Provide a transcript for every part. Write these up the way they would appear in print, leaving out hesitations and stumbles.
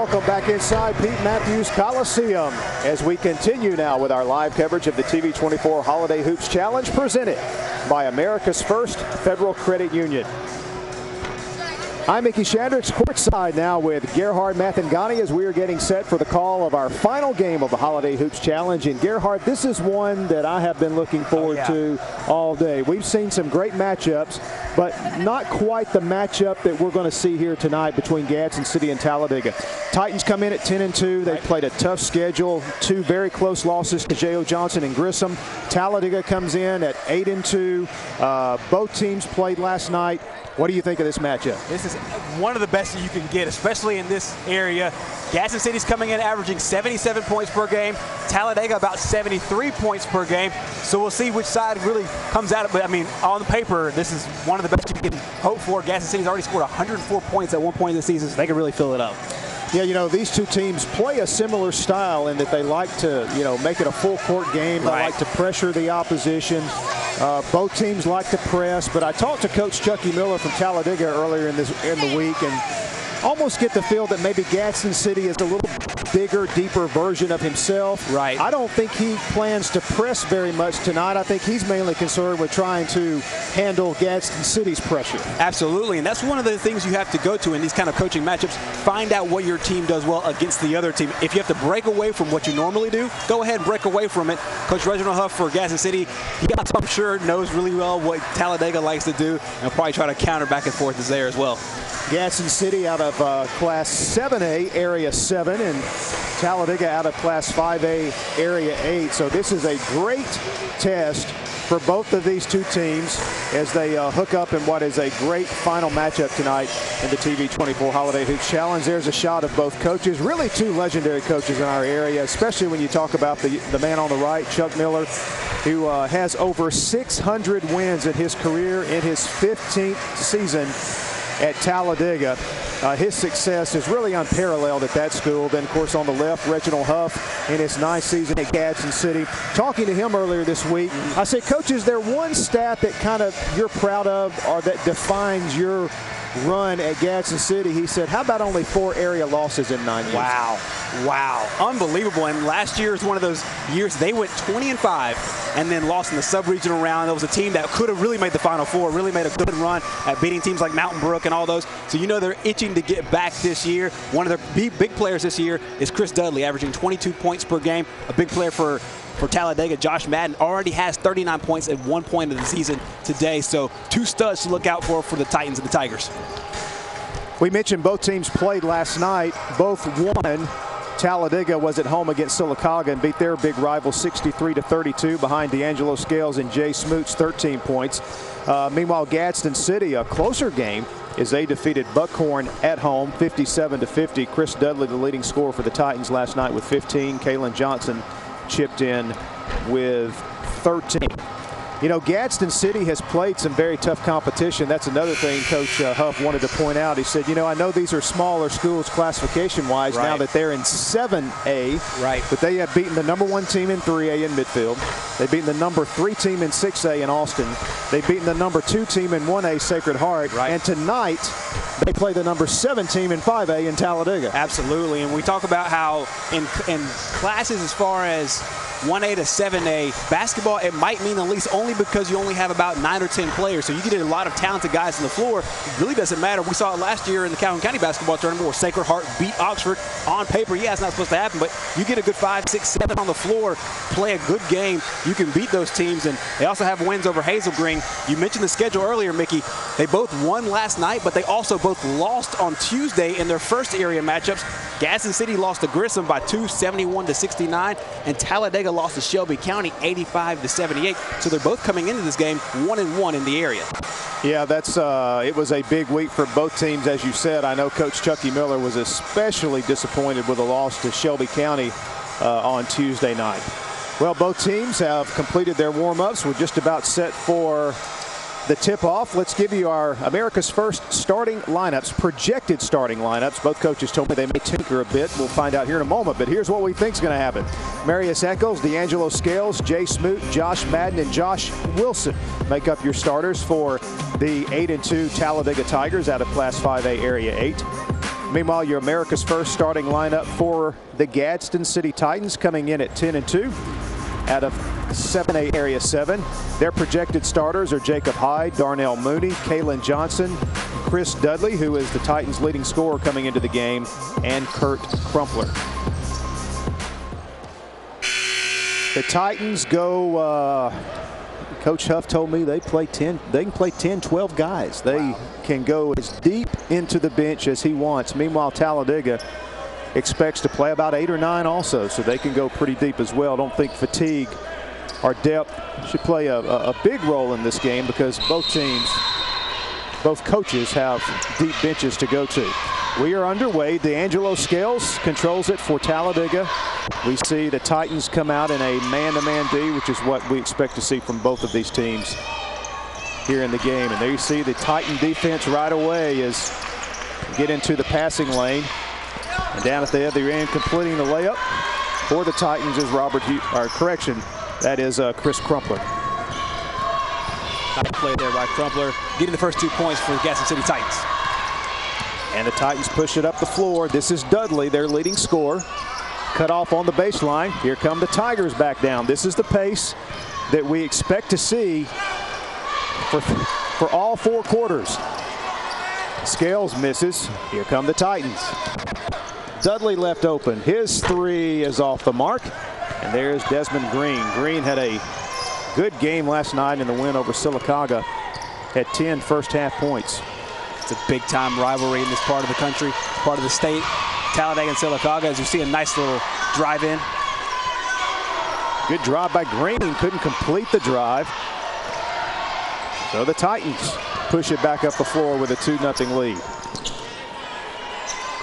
welcome back inside Pete Matthews Coliseum as we continue now with our live coverage of the TV24 Holiday Hoops Challenge presented by America's First Federal Credit Union. I'm Mickey Shandricks, courtside now with Gerhard Mathangani as we are getting set for the call of our final game of the Holiday Hoops Challenge. And Gerhard, this is one that I have been looking forward to all day. We've seen some great matchups, but not quite the matchup that we're going to see here tonight between Gadsden City and Talladega. Titans come in at 10-2. They've played a tough schedule, two very close losses to J.O. Johnson and Grissom. Talladega comes in at 8-2. Both teams played last night. What do you think of this matchup? This is one of the best that you can get, especially in this area. Gadsden City's coming in averaging 77 points per game. Talladega about 73 points per game. So we'll see which side really comes out. But I mean, on paper, this is one of the best you can hope for. Gadsden City's already scored 104 points at one point in the season, so they can really fill it up. Yeah, you know, these two teams play a similar style in that they like to, make it a full court game. They like to pressure the opposition. Both teams like to press, but I talked to Coach Chucky Miller from Talladega earlier in the week and almost get the feel that maybe Gadsden City is a little bigger, deeper version of himself. Right. I don't think he plans to press very much tonight. I think he's mainly concerned with trying to handle Gadsden City's pressure. Absolutely, and that's one of the things you have to go to in these kind of coaching matchups. Find out what your team does well against the other team. If you have to break away from what you normally do, go ahead and break away from it. Coach Reginald Huff for Gadsden City, he also, I'm sure, knows really well what Talladega likes to do and probably try to counter back and forth is there as well. Gadsden City out of Class 7A, Area 7, and Talladega out of Class 5A, Area 8. So this is a great test for both of these two teams as they hook up in what is a great final matchup tonight in the TV24 Holiday Hoops Challenge. There's a shot of both coaches, really two legendary coaches in our area, especially when you talk about the man on the right, Chuck Miller, who has over 600 wins in his career in his 15th season at Talladega. His success is really unparalleled at that school. Then, of course, on the left, Reginald Huff in his 9th season at Gadsden City. Talking to him earlier this week, I said, Coach, is there one stat that kind of you're proud of or that defines your run at Gadsden City? He said, how about only 4 area losses in 9 years? Wow, unbelievable. And last year is one of those years they went 20-5 and then lost in the sub-regional round. There was a team that could have really made the Final Four, really made a good run at beating teams like Mountain Brook and all those. So you know they're itching to get back this year. One of their big players this year is Chris Dudley, averaging 22 points per game. A big player for Talladega. Josh Madden already has 39 points at one point of the season today. So 2 studs to look out for the Titans and the Tigers. We mentioned both teams played last night. Both won. Talladega was at home against Sylacauga and beat their big rival 63-32 behind D'Angelo Scales and Jay Smoot's 13 points. Meanwhile, Gadsden City, a closer game as they defeated Buckhorn at home 57-50. Chris Dudley, the leading scorer for the Titans last night with 15. Kalen Johnson chipped in with 13. You know, Gadsden City has played some very tough competition. That's another thing Coach Huff wanted to point out. He said, I know these are smaller schools classification-wise now that they're in 7A, but they have beaten the #1 team in 3A in Midfield. They've beaten the #3 team in 6A in Austin. They've beaten the #2 team in 1A, Sacred Heart. And tonight, they play the #7 team in 5A in Talladega. Absolutely, and we talk about how in classes as far as 1A to 7A basketball, it might mean the least only because you only have about 9 or 10 players. So you get a lot of talented guys on the floor. It really doesn't matter. We saw it last year in the Calhoun County basketball tournament where Sacred Heart beat Oxford. On paper, yeah, it's not supposed to happen, but you get a good 5, 6, 7 on the floor, play a good game, you can beat those teams. And they also have wins over Hazel Green. You mentioned the schedule earlier, Mickey. They both won last night, but they also both lost on Tuesday in their first area matchups. Gadsden City lost to Grissom by 2, 71-69, and Talladega lost to Shelby County 85-78. So they're both coming into this game 1-1 in the area. Yeah, that's it was a big week for both teams, as you said. I know Coach Chucky Miller was especially disappointed with a loss to Shelby County on Tuesday night. Well, both teams have completed their warm-ups. We're just about set for the tip-off. Let's give you our America's First starting lineups, projected starting lineups. Both coaches told me they may tinker a bit. We'll find out here in a moment, but here's what we think is going to happen. Marius Eccles, D'Angelo Scales, Jay Smoot, Josh Madden, and Josh Wilson make up your starters for the 8-2 Talladega Tigers out of Class 5A Area 8. Meanwhile, your America's First starting lineup for the Gadsden City Titans coming in at 10-2 out of 7A Area 7. Their projected starters are Jacob Hyde, Darnell Mooney, Kalen Johnson, Chris Dudley, who is the Titans' leading scorer coming into the game, and Kurt Crumpler. The Titans go, Coach Huff told me they can play 10, 12 guys. They can go as deep into the bench as he wants. Meanwhile, Talladega expects to play about 8 or 9 also, so they can go pretty deep as well. Don't think fatigue or depth should play a big role in this game because both teams, both coaches have deep benches to go to. We are underway. D'Angelo Scales controls it for Talladega. We see the Titans come out in a man-to-man D, which is what we expect to see from both of these teams here in the game. And there you see the Titan defense right away is get into the passing lane. And down at the other end, completing the layup for the Titans is Chris Crumpler. Nice play there by Crumpler, getting the first 2 points for the Gadsden City Titans. And the Titans push it up the floor. This is Dudley, their leading scorer. Cut off on the baseline. Here come the Tigers back down. This is the pace that we expect to see for all 4 quarters. Scales misses. Here come the Titans. Dudley left open. His 3 is off the mark. And there's Desmond Green. Green had a good game last night in the win over Sylacauga. Had 10 first-half points. It's a big-time rivalry in this part of the country, part of the state. Talladega and Sylacauga, as you see a nice little drive-in. Good drive by Green. Couldn't complete the drive. So the Titans push it back up the floor with a 2-0 lead.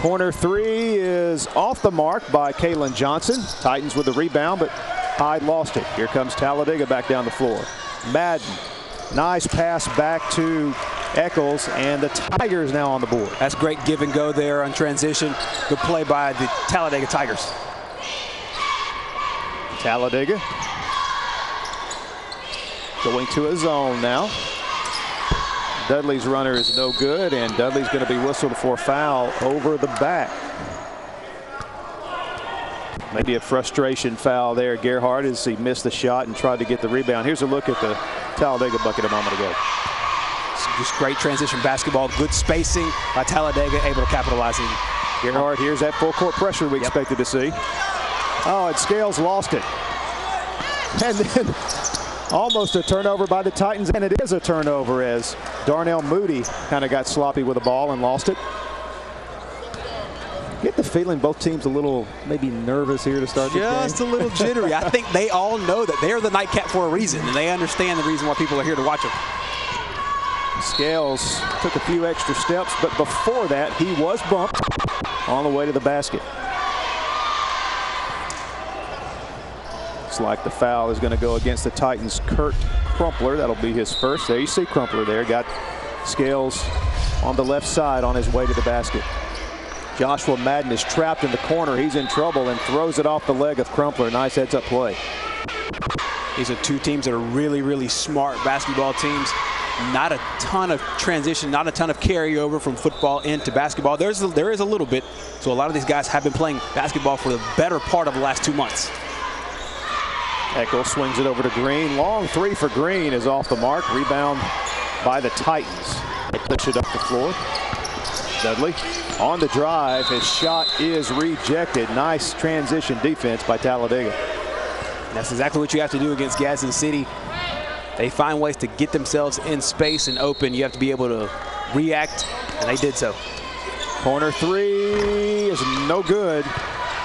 Corner 3 is off the mark by Kalen Johnson. Titans with the rebound, but Hyde lost it. Here comes Talladega back down the floor. Madden, nice pass back to Eccles, and the Tigers now on the board. That's great give and go there on transition. Good play by the Talladega Tigers. Talladega going to a zone now. Dudley's runner is no good, and Dudley's going to be whistled for a foul over the back. Maybe a frustration foul there, Gerhard, as he missed the shot and tried to get the rebound. Here's a look at the Talladega bucket a moment ago. Just great transition basketball, good spacing by Talladega, able to capitalize in. Gerhard, here's that full court pressure we expected to see. Oh, and Scales lost it. And then almost a turnover by the Titans, and it is a turnover as Darnell Moody kind of got sloppy with the ball and lost it. Get the feeling both teams a little maybe nervous here to start this game. Just a little jittery. I think they all know that they're the nightcap for a reason, and they understand the reason why people are here to watch them. Scales took a few extra steps, but before that, he was bumped on the way to the basket. Looks like the foul is going to go against the Titans' Kurt Crumpler. That'll be his first. There you see Crumpler there. Got Scales on the left side on his way to the basket. Joshua Madden is trapped in the corner. He's in trouble and throws it off the leg of Crumpler. Nice heads-up play. These are 2 teams that are really, really smart basketball teams. Not a ton of transition, not a ton of carryover from football into basketball. There is a little bit. So a lot of these guys have been playing basketball for the better part of the last 2 months. Eccles swings it over to Green. Long 3 for Green is off the mark. Rebound by the Titans. They push it up the floor. Dudley on the drive. His shot is rejected. Nice transition defense by Talladega. That's exactly what you have to do against Gadsden City. They find ways to get themselves in space and open. You have to be able to react, and they did so. Corner 3 is no good.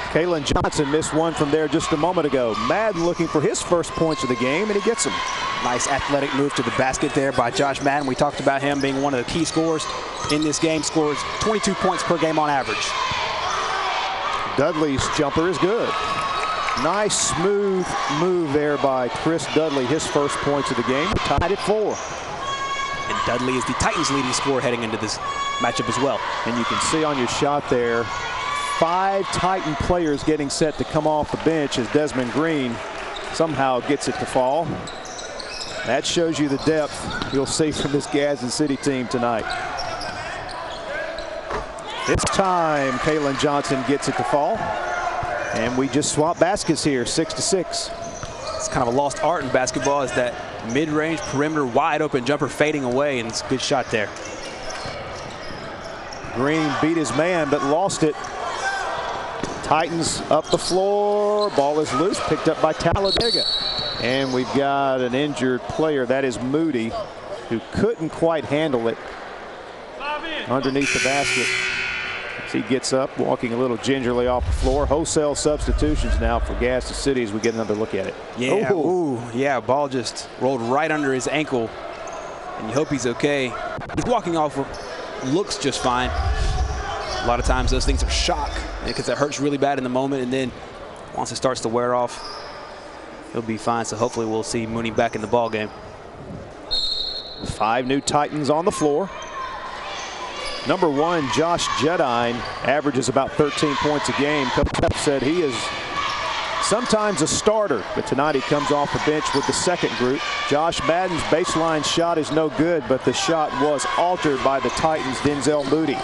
Kalen Johnson missed one from there just a moment ago. Madden looking for his first points of the game, and he gets them. Nice athletic move to the basket there by Josh Madden. We talked about him being one of the key scorers in this game. Scores 22 points per game on average. Dudley's jumper is good. Nice smooth move there by Chris Dudley. His first points of the game. Tied at 4. And Dudley is the Titans' leading scorer heading into this matchup as well. And you can see on your shot there, 5 Titan players getting set to come off the bench as Desmond Green somehow gets it to fall. That shows you the depth you'll see from this Gadsden City team tonight. This time, Kalen Johnson gets it to fall. And we just swap baskets here, 6-6. It's kind of a lost art in basketball, is that mid-range perimeter wide open jumper fading away, and it's a good shot there. Green beat his man, but lost it. Titans up the floor. Ball is loose, picked up by Talladega. And we've got an injured player. That is Moody, who couldn't quite handle it underneath the basket. As he gets up, walking a little gingerly off the floor. Wholesale substitutions now for Gaston City as we get another look at it. Yeah, ooh, yeah, ball just rolled right under his ankle, and you hope he's okay. He's walking off, looks just fine. A lot of times those things are shock because it hurts really bad in the moment, and then once it starts to wear off, he'll be fine. So hopefully we'll see Mooney back in the ball game. 5 new Titans on the floor. Number 1, Josh Jedine, averages about 13 points a game. Coach Pep said he is sometimes a starter, but tonight he comes off the bench with the second group. Josh Madden's baseline shot is no good, but the shot was altered by the Titans' Denzel Moody.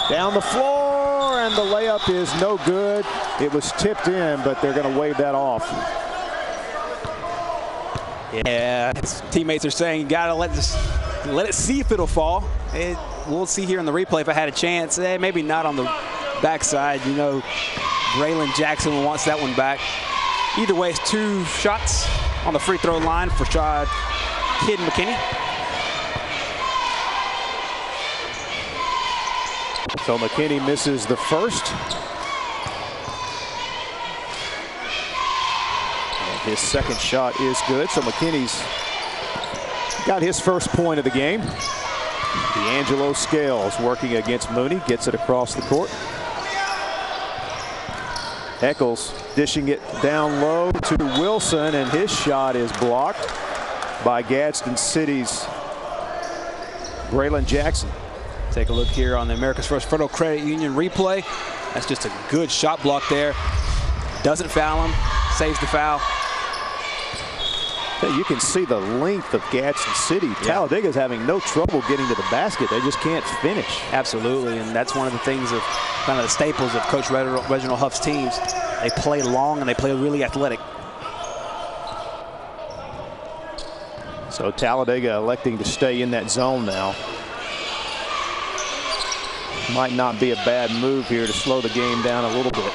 Down the floor, and the layup is no good. It was tipped in, but they're going to wave that off. Yeah, his teammates are saying you got to let it see if it'll fall. We'll see here in the replay if I had a chance. Maybe not on the backside. You know, Braylon Jackson wants that one back. Either way, it's 2 shots on the free throw line for Kid McKinney. So McKinney misses the first. And his second shot is good. So McKinney's got his first point of the game. D'Angelo Scales working against Mooney, gets it across the court. Eccles dishing it down low to Wilson, and his shot is blocked by Gadsden City's Braylon Jackson. Take a look here on the America's First Federal Credit Union replay. That's just a good shot block there. Doesn't foul him, saves the foul. You can see the length of Gadsden City. Yeah. Talladega's having no trouble getting to the basket. They just can't finish. Absolutely, and that's one of the things of kind of the staples of Coach Reginald Huff's teams. They play long and they play really athletic. So Talladega electing to stay in that zone now. Might not be a bad move here to slow the game down a little bit.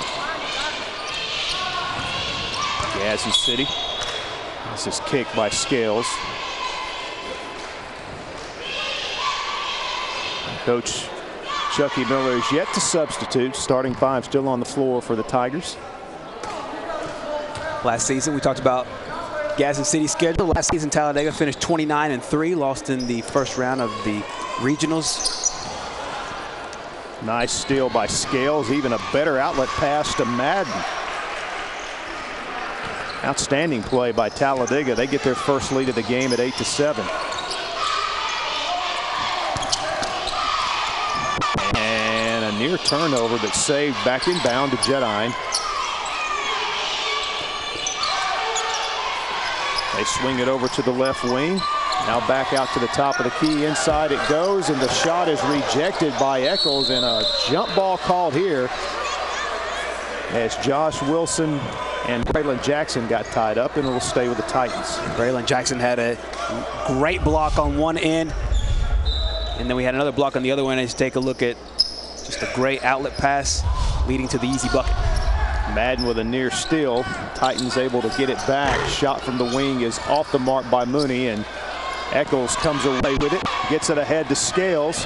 Gadsden City. This is kicked by Scales. Coach Chucky Miller is yet to substitute. Starting 5 still on the floor for the Tigers. Last season we talked about Gadsden City's schedule. Last season Talladega finished 29-3, lost in the first round of the regionals. Nice steal by Scales. Even a better outlet pass to Madden. Outstanding play by Talladega. They get their first lead of the game at 8-7. And a near turnover, but saved back inbound to Jedine. They swing it over to the left wing. Now back out to the top of the key. Inside it goes, and the shot is rejected by Eccles, and a jump ball called here as Josh Wilson and Braylon Jackson got tied up, and it'll stay with the Titans. Braylon Jackson had a great block on one end, and then we had another block on the other one. As you take a look at just a great outlet pass leading to the easy bucket. Madden with a near steal. Titans able to get it back. Shot from the wing is off the mark by Mooney, and Eccles comes away with it. Gets it ahead to Scales.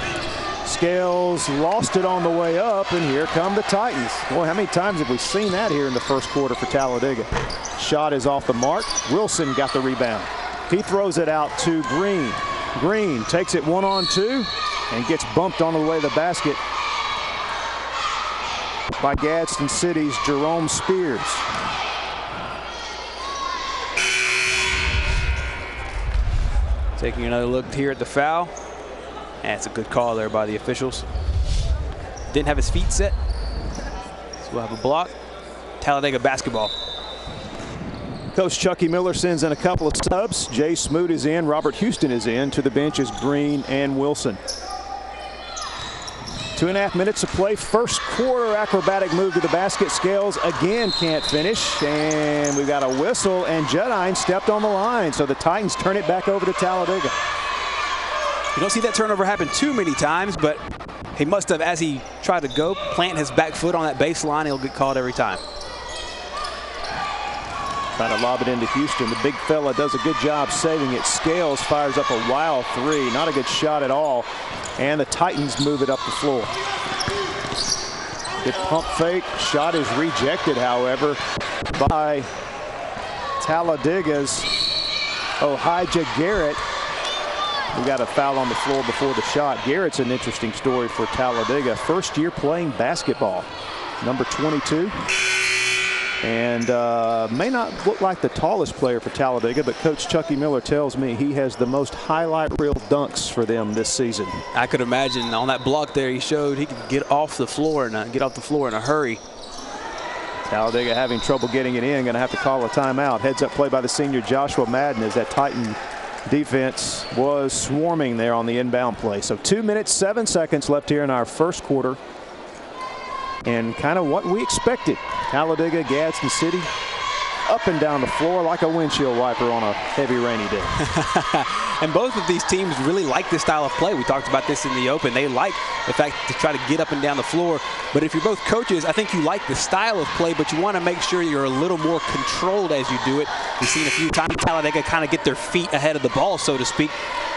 Scales lost it on the way up, and here come the Titans. Boy, how many times have we seen that here in the first quarter for Talladega? Shot is off the mark. Wilson got the rebound. He throws it out to Green. Green takes it 1-on-2 and gets bumped on the way to the basket by Gadsden City's Jerome Spears. Taking another look here at the foul. That's a good call there by the officials. Didn't have his feet set. So we'll have a block. Talladega basketball. Coach Chucky Miller sends in a couple of subs. Jay Smoot is in. Robert Houston is in. To the bench is Green and Wilson. 2.5 minutes to play. First quarter acrobatic move to the basket. Scales again can't finish. And we've got a whistle, and Judine stepped on the line. So the Titans turn it back over to Talladega. You don't see that turnover happen too many times, but he must have, as he tried to go, plant his back foot on that baseline. He'll get called every time. Trying to lob it into Houston. The big fella does a good job saving it. Scales fires up a wild three. Not a good shot at all. And the Titans move it up the floor. Good pump fake. Shot is rejected, however, by Talladega's Ohijah Garrett. We got a foul on the floor before the shot. Garrett's an interesting story for Talladega. First year playing basketball. Number 22. And may not look like the tallest player for Talladega, but Coach Chucky Miller tells me he has the most highlight reel dunks for them this season. I could imagine on that block there, he showed he could get off the floor and get off the floor in a hurry. Talladega having trouble getting it in. Going to have to call a timeout. Heads up play by the senior Joshua Madden as that Titan defense was swarming there on the inbound play. So 2 minutes, 7 seconds left here in our first quarter. And kind of what we expected. Talladega, Gadsden City, up and down the floor like a windshield wiper on a heavy rainy day. And both of these teams really like this style of play. We talked about this in the open. They like the fact to try to get up and down the floor. But if you're both coaches, I think you like the style of play, but you want to make sure you're a little more controlled as you do it. We've seen a few times Talladega kind of get their feet ahead of the ball, so to speak,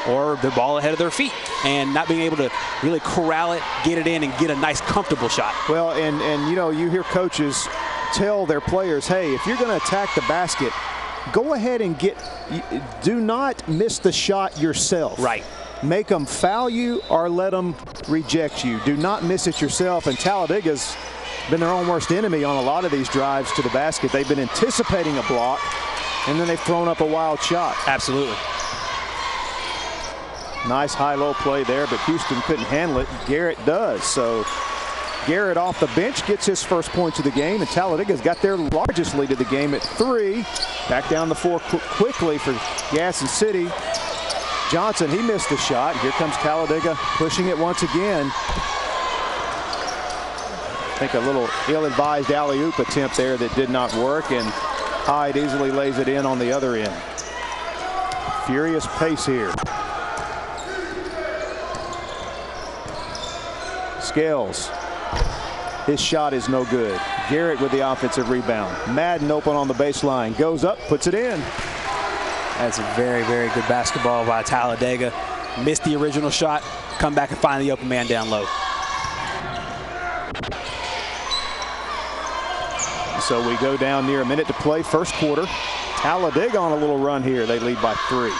or their ball ahead of their feet, and not being able to really corral it, get it in, and get a nice, comfortable shot. Well, and you know, you hear coaches tell their players, hey, if you're going to attack the basket, go ahead and do not miss the shot yourself. Right. Make them foul you or let them reject you. Do not miss it yourself. And Talladega's been their own worst enemy on a lot of these drives to the basket. They've been anticipating a block, and then they've thrown up a wild shot. Absolutely. Nice high-low play there, but Houston couldn't handle it. Garrett does. So Garrett off the bench gets his first points of the game, and Talladega's got their largest lead of the game at 3. Back down the floor quickly for Gadsden City. Johnson, he missed the shot. Here comes Talladega pushing it once again. I think a little ill-advised alley-oop attempt there that did not work, and Hyde easily lays it in on the other end. Furious pace here. Scales. His shot is no good. Garrett with the offensive rebound. Madden open on the baseline. Goes up, puts it in. That's a very, very good basketball by Talladega. Missed the original shot. Come back and find the open man down low. So we go down near a minute to play, first quarter. Talladega on a little run here. They lead by 3.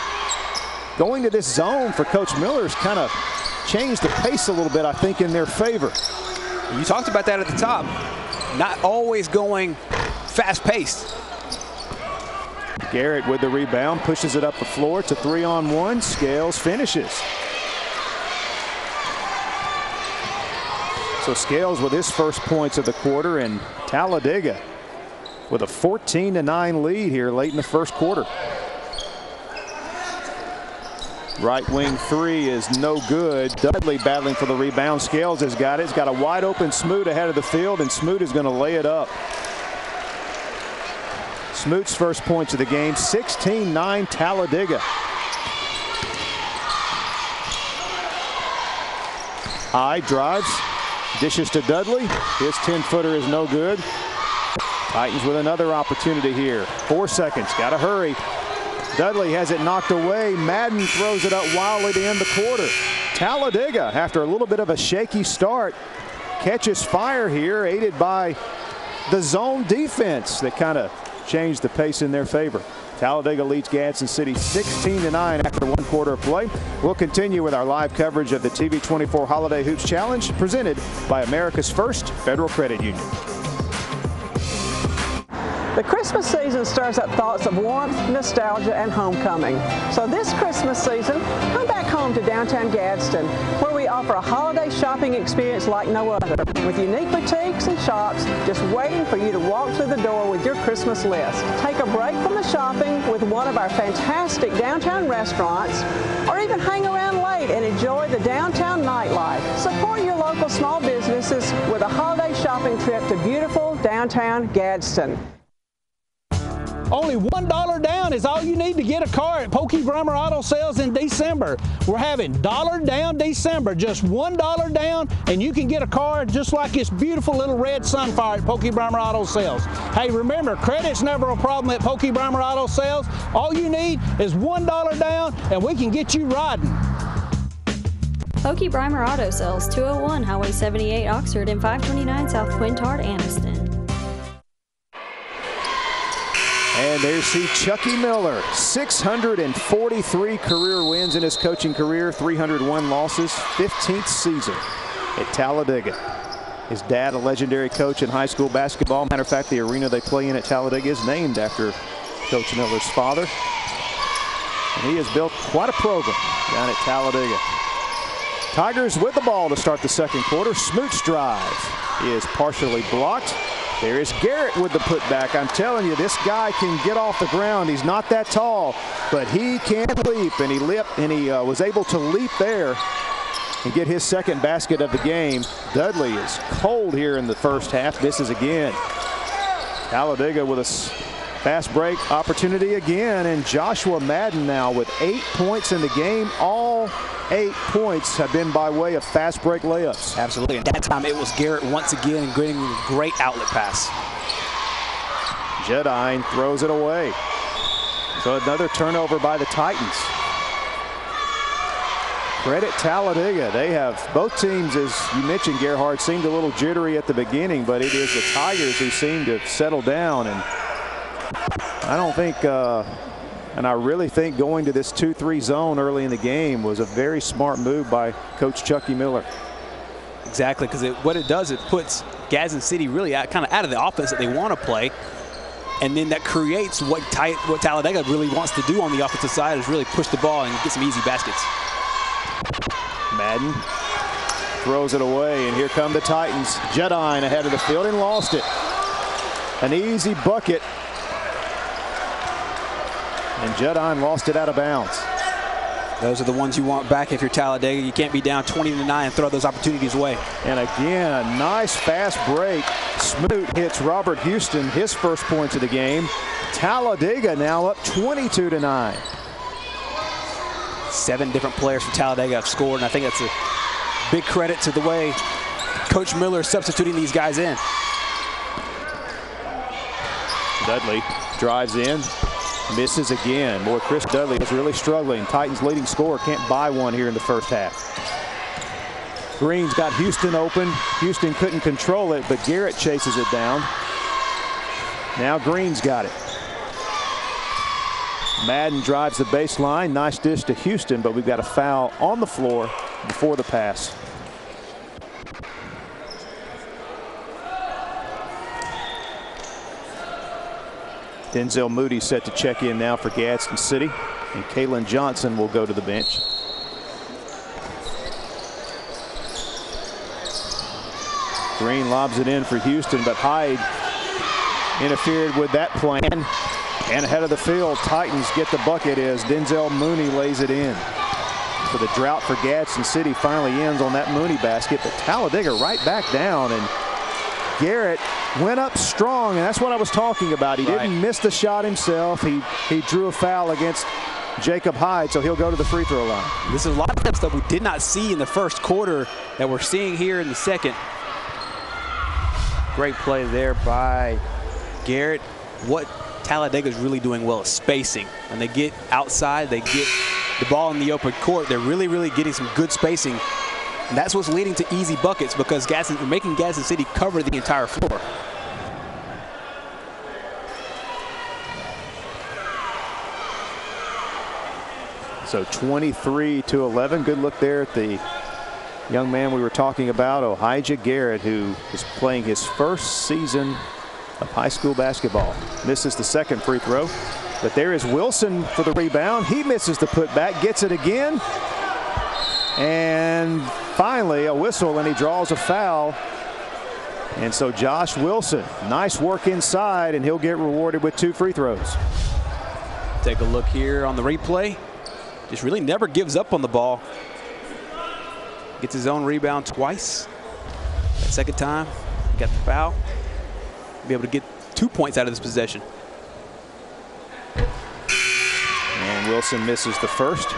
Going to this zone for Coach Miller's kind of changed the pace a little bit, I think, in their favor. You talked about that at the top. Not always going fast-paced. Garrett with the rebound, pushes it up the floor to 3-on-1. Scales finishes. So Scales with his first points of the quarter, and Talladega with a 14-9 lead here late in the first quarter. Right wing 3 is no good. Dudley battling for the rebound. Scales has got it. He's got a wide open Smoot ahead of the field, and Smoot is going to lay it up. Smoot's first points of the game, 16-9 Talladega. Hyde drives, dishes to Dudley. His 10-footer is no good. Titans with another opportunity here. 4 seconds, got to hurry. Dudley has it knocked away. Madden throws it up wildly to end the quarter. Talladega, after a little bit of a shaky start, catches fire here, aided by the zone defense that kind of changed the pace in their favor. Talladega leads Gadsden City 16-9 after 1 quarter of play. We'll continue with our live coverage of the TV24 Holiday Hoops Challenge, presented by America's First Federal Credit Union. The Christmas season stirs up thoughts of warmth, nostalgia, and homecoming. So this Christmas season, come back home to downtown Gadsden, where we offer a holiday shopping experience like no other, with unique boutiques and shops just waiting for you to walk through the door with your Christmas list. Take a break from the shopping with one of our fantastic downtown restaurants, or even hang around celebrate and enjoy the downtown nightlife. Support your local small businesses with a holiday shopping trip to beautiful downtown Gadsden. Only $1 down is all you need to get a car at Pokey Brummer Auto Sales in December. We're having $1 down December, just $1 down, and you can get a car just like this beautiful little red Sunfire at Pokey Brummer Auto Sales. Hey, remember, credit's never a problem at Pokey Brummer Auto Sales. All you need is $1 down, and we can get you riding. Pokey Brummer Auto Sales, 201 Highway 78 Oxford and 529 South Quintard, Anniston. And there's Chucky Miller, 643 career wins in his coaching career, 301 losses, 15th season at Talladega. His dad, a legendary coach in high school basketball. Matter of fact, the arena they play in at Talladega is named after Coach Miller's father. And he has built quite a program down at Talladega. Tigers with the ball to start the second quarter. Smoot's drive is partially blocked. There is Garrett with the putback. I'm telling you, this guy can get off the ground. He's not that tall, but he can leap, and he was able to leap there and get his second basket of the game. Dudley is cold here in the first half. Misses again. Talladega with a fast break opportunity again, and Joshua Madden now with 8 points in the game. All 8 points have been by way of fast break layups. Absolutely, and that time it was Garrett once again getting a great outlet pass. Jedine throws it away. So another turnover by the Titans. Credit Talladega. They have both teams, as you mentioned, Gerhard, seemed a little jittery at the beginning, but it is the Tigers who seem to settle down. And I don't think and I really think going to this 2-3 zone early in the game was a very smart move by Coach Chucky Miller. Exactly, because what it does, it puts Gadsden City really kind of out of the offense that they want to play, and then that creates what Talladega really wants to do on the offensive side, is really push the ball and get some easy baskets. Madden throws it away, and here come the Titans. Jedine ahead of the field and lost it. An easy bucket. And Jedine lost it out of bounds. Those are the ones you want back if you're Talladega. You can't be down 20-9 and throw those opportunities away. And again, a nice fast break. Smoot hits Robert Houston, his first points of the game. Talladega now up 22-9. 7 different players for Talladega have scored, and I think that's a big credit to the way Coach Miller is substituting these guys in. Dudley drives in. Misses again. Boy, Chris Dudley is really struggling. Titans leading scorer can't buy one here in the first half. Green's got Houston open. Houston couldn't control it, but Garrett chases it down. Now Green's got it. Madden drives the baseline. Nice dish to Houston, but we've got a foul on the floor before the pass. Denzel Moody set to check in now for Gadsden City, and Kalen Johnson will go to the bench. Green lobs it in for Houston, but Hyde interfered with that plan. And ahead of the field, Titans get the bucket as Denzel Mooney lays it in. So the drought for Gadsden City finally ends on that Mooney basket, but Talladega right back down, and Garrett went up strong, and that's what I was talking about. He didn't miss the shot himself. He drew a foul against Jacob Hyde, so he'll go to the free throw line. This is a lot of stuff we did not see in the first quarter that we're seeing here in the second. Great play there by Garrett. What Talladega is really doing well is spacing. When they get outside, they get the ball in the open court. They're really, really getting some good spacing. And that's what's leading to easy buckets, because making Gadsden City cover the entire floor. So 23-11. Good look there at the young man we were talking about, Ohijah Garrett, who is playing his first season of high school basketball. Misses the second free throw, but there is Wilson for the rebound. He misses the putback, gets it again, and finally a whistle, and he draws a foul. And so Josh Wilson, nice work inside, and he'll get rewarded with 2 free throws. Take a look here on the replay. Just really never gives up on the ball. Gets his own rebound twice. That second time, he got the foul. Be able to get 2 points out of this possession. And Wilson misses the first.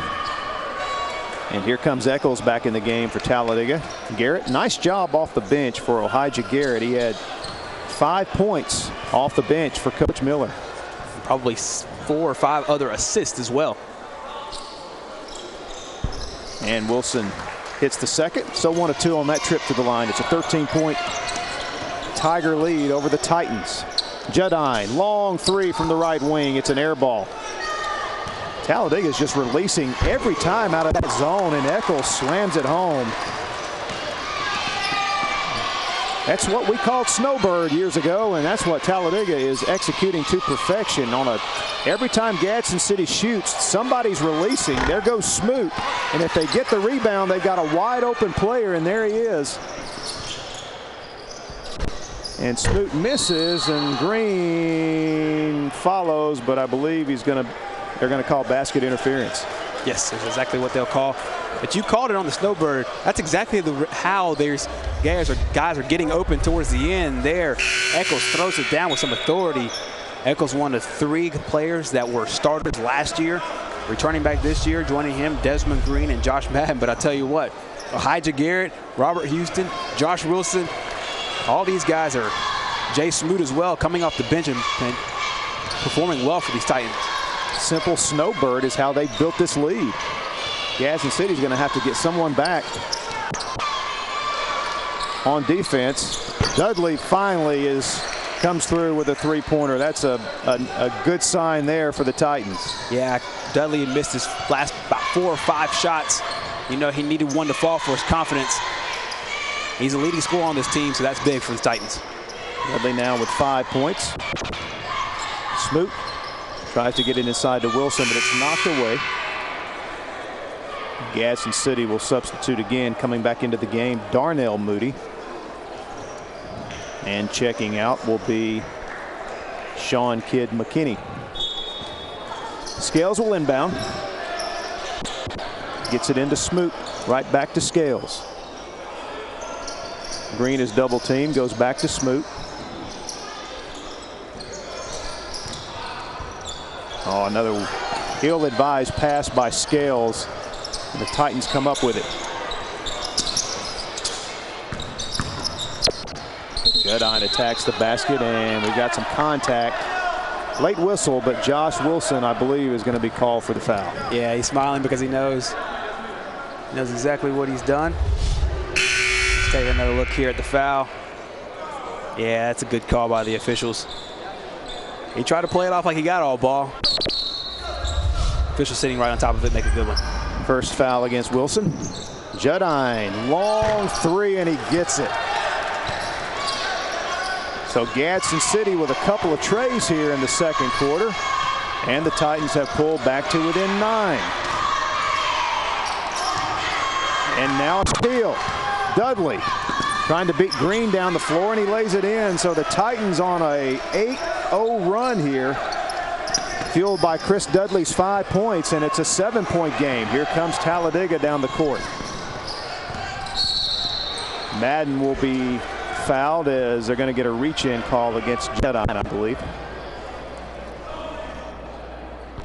And here comes Eccles back in the game for Talladega. Garrett, nice job off the bench for Ohijah Garrett. He had 5 points off the bench for Coach Miller. Probably 4 or 5 other assists as well. And Wilson hits the second. So 1 of 2 on that trip to the line. It's a 13-point Tiger lead over the Titans. Judine, long 3 from the right wing. It's an air ball. Talladega is just releasing every time out of that zone, and Eccles slams it home. That's what we called Snowbird years ago, and that's what Talladega is executing to perfection. Every time Gadsden City shoots, somebody's releasing. There goes Smoot, and if they get the rebound, they've got a wide open player, and there he is. And Smoot misses, and Green follows, but I believe they're going to call basket interference. Yes, that's exactly what they'll call. But you called it on the Snowbird. That's exactly how there's guys are getting open towards the end there. Eccles throws it down with some authority. Eccles one of 3 players that were starters last year, returning back this year, joining him, Desmond Green and Josh Madden. But I tell you what, Ohijah Garrett, Robert Houston, Josh Wilson, all these guys are, Jay Smoot as well, coming off the bench and performing well for these Titans. Simple Snowbird is how they built this lead. Gadsden City's going to have to get someone back on defense. Dudley finally comes through with a 3-pointer. That's a good sign there for the Titans. Yeah, Dudley missed his last about 4 or 5 shots. You know, he needed one to fall for his confidence. He's a leading scorer on this team, so that's big for the Titans. Dudley now with 5 points. Smoot tries to get it inside to Wilson, but it's knocked away. Gadsden City will substitute again, coming back into the game, Darnell Moody. And checking out will be Sean Kidd McKinney. Scales will inbound. Gets it into Smoot, right back to Scales. Green is double teamed, goes back to Smoot. Oh, another ill-advised pass by Scales. And the Titans come up with it. Judine attacks the basket, and we got some contact. Late whistle, but Josh Wilson, I believe, is going to be called for the foul. Yeah, he's smiling because he knows exactly what he's done. Let's take another look here at the foul. Yeah, that's a good call by the officials. He tried to play it off like he got all ball. Official sitting right on top of it, make a good one. First foul against Wilson. Judine, long 3, and he gets it. So Gadsden City with a couple of trays here in the second quarter, and the Titans have pulled back to within 9. And now it's Steele. Dudley trying to beat Green down the floor, and he lays it in. So the Titans on a 8-0 run here, fueled by Chris Dudley's 5 points, and it's a 7-point game. Here comes Talladega down the court. Madden will be fouled as they're going to get a reach-in call against Judine, I believe.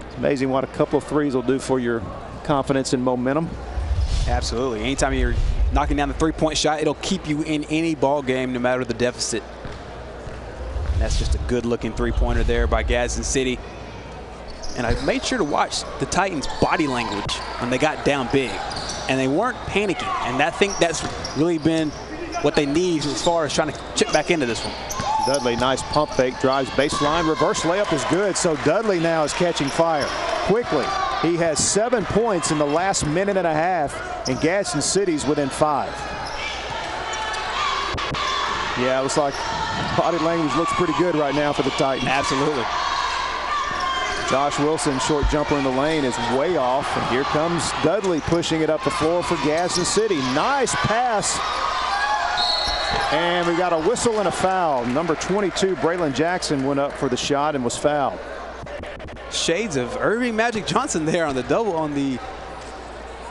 It's amazing what a couple of threes will do for your confidence and momentum. Absolutely. Anytime you're knocking down the 3-point shot, it'll keep you in any ball game no matter the deficit. And that's just a good-looking 3-pointer there by Gadsden City. And I made sure to watch the Titans' body language when they got down big. And they weren't panicking. And I think that's really been what they need as far as trying to chip back into this one. Dudley, nice pump fake, drives baseline. Reverse layup is good. So Dudley now is catching fire quickly. He has 7 points in the last minute and a half, and Gadsden City's within 5. Yeah, it looks like body language looks pretty good right now for the Titans. Absolutely. Josh Wilson, short jumper in the lane, is way off. And here comes Dudley pushing it up the floor for Gadsden City. Nice pass. And we got a whistle and a foul. Number 22, Braylon Jackson, went up for the shot and was fouled. Shades of Irving Magic Johnson there on the double on the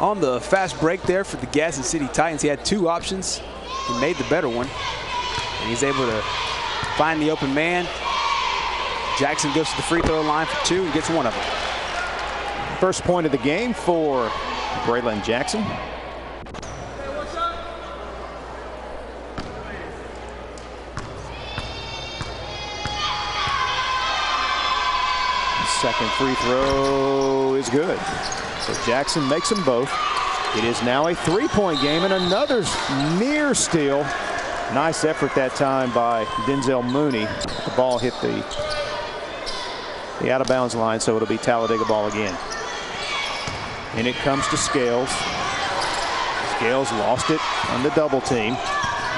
On the fast break there for the Gadsden City Titans, he had 2 options. He made the better one, and he's able to find the open man. Jackson goes to the free throw line for 2 and gets 1 of them. First point of the game for Braylon Jackson. Second free throw is good. So Jackson makes them both. It is now a 3-point game and another near steal. Nice effort that time by Denzel Mooney. The ball hit the out of bounds line, so it'll be Talladega ball again. And it comes to Scales. Scales lost it on the double team.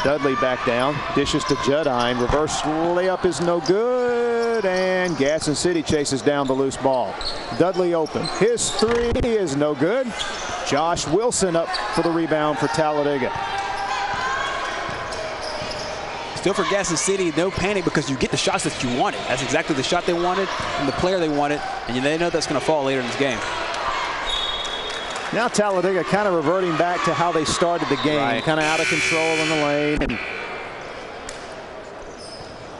Dudley back down, dishes to Judine. Reverse layup is no good, and Gadsden City chases down the loose ball. Dudley open. His 3 is no good. Josh Wilson up for the rebound for Talladega. Still for Gadsden City, no panic because you get the shots that you wanted. That's exactly the shot they wanted and the player they wanted, and they know that's going to fall later in this game. Now Talladega kind of reverting back to how they started the game, right. Kind of out of control in the lane.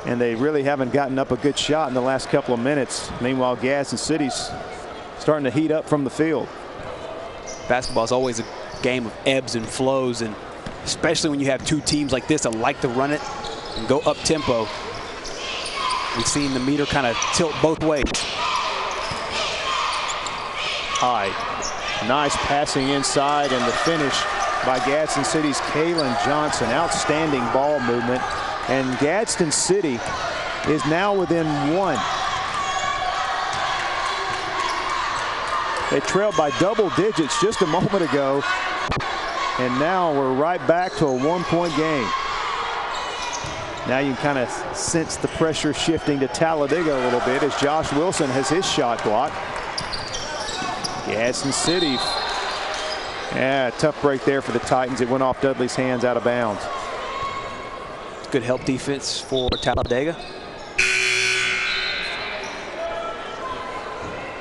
And they really haven't gotten up a good shot in the last couple of minutes. Meanwhile, Gadsden City's starting to heat up from the field. Basketball is always a game of ebbs and flows, and especially when you have 2 teams like this that like to run it and go up tempo. We've seen the meter kind of tilt both ways. Hyde. Nice passing inside, and the finish by Gadsden City's Kalen Johnson. Outstanding ball movement. And Gadsden City is now within 1. They trailed by double digits just a moment ago. And now we're right back to a 1-point game. Now you can kind of sense the pressure shifting to Talladega a little bit as Josh Wilson has his shot blocked. Gadsden City. Yeah, tough break there for the Titans. It went off Dudley's hands out of bounds. Good help defense for Talladega.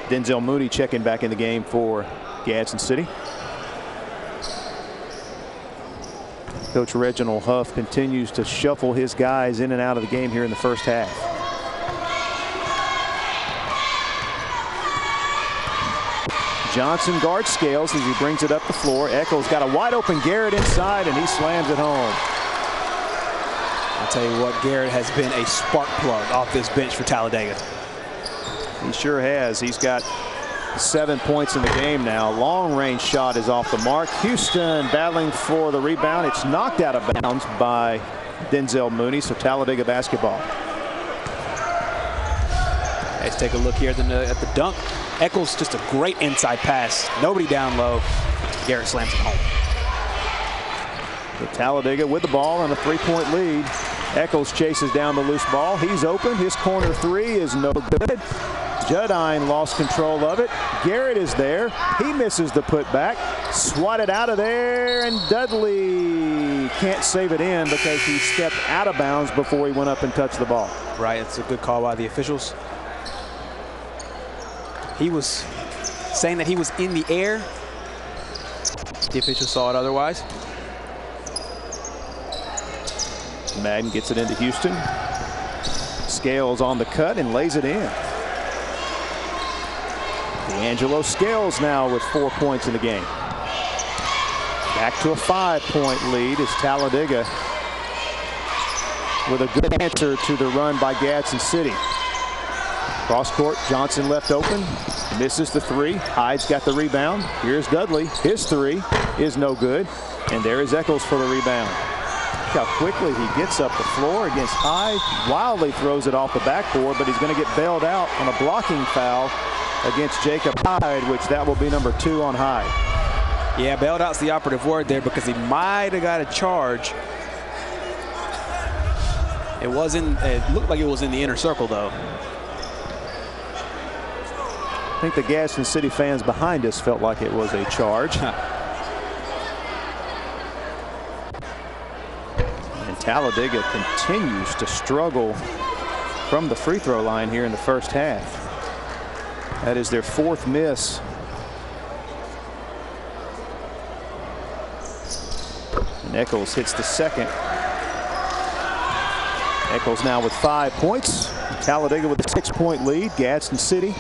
Denzel Mooney checking back in the game for Gadsden City. Coach Reginald Huff continues to shuffle his guys in and out of the game here in the first half. Johnson guards Scales as he brings it up the floor. Eccles got a wide open Garrett inside, and he slams it home. I'll tell you what, Garrett has been a spark plug off this bench for Talladega. He sure has. He's got 7 points in the game now. Long range shot is off the mark. Houston battling for the rebound. It's knocked out of bounds by Denzel Mooney, so Talladega basketball. Let's take a look here at the dunk. Eccles just a great inside pass. Nobody down low. Garrett slams it home. The Talladega with the ball and a 3-point lead. Eccles chases down the loose ball. He's open. His corner 3 is no good. Judine lost control of it. Garrett is there. He misses the putback. Swatted out of there, and Dudley can't save it in because he stepped out of bounds before he went up and touched the ball. Right, it's a good call by the officials. He was saying that he was in the air. The officials saw it otherwise. Madden gets it into Houston. Scales on the cut and lays it in. D'Angelo Scales now with 4 points in the game. Back to a 5-point lead as Talladega with a good answer to the run by Gadsden City. Cross court, Johnson left open, misses the 3. Hyde's got the rebound. Here's Dudley. His 3 is no good. And there is Eccles for the rebound. Look how quickly he gets up the floor against Hyde. Wildly throws it off the backboard, but he's going to get bailed out on a blocking foul against Jacob Hyde, which that will be number 2 on Hyde. Yeah, bailed out's the operative word there because he might have got a charge. It looked like it was in the inner circle, though. I think the Gadsden City fans behind us felt like it was a charge. And Talladega continues to struggle from the free throw line here in the first half. That is their 4th miss Eccles hits the second. Eccles now with 5 points. Talladega with a 6-point lead. Gadsden City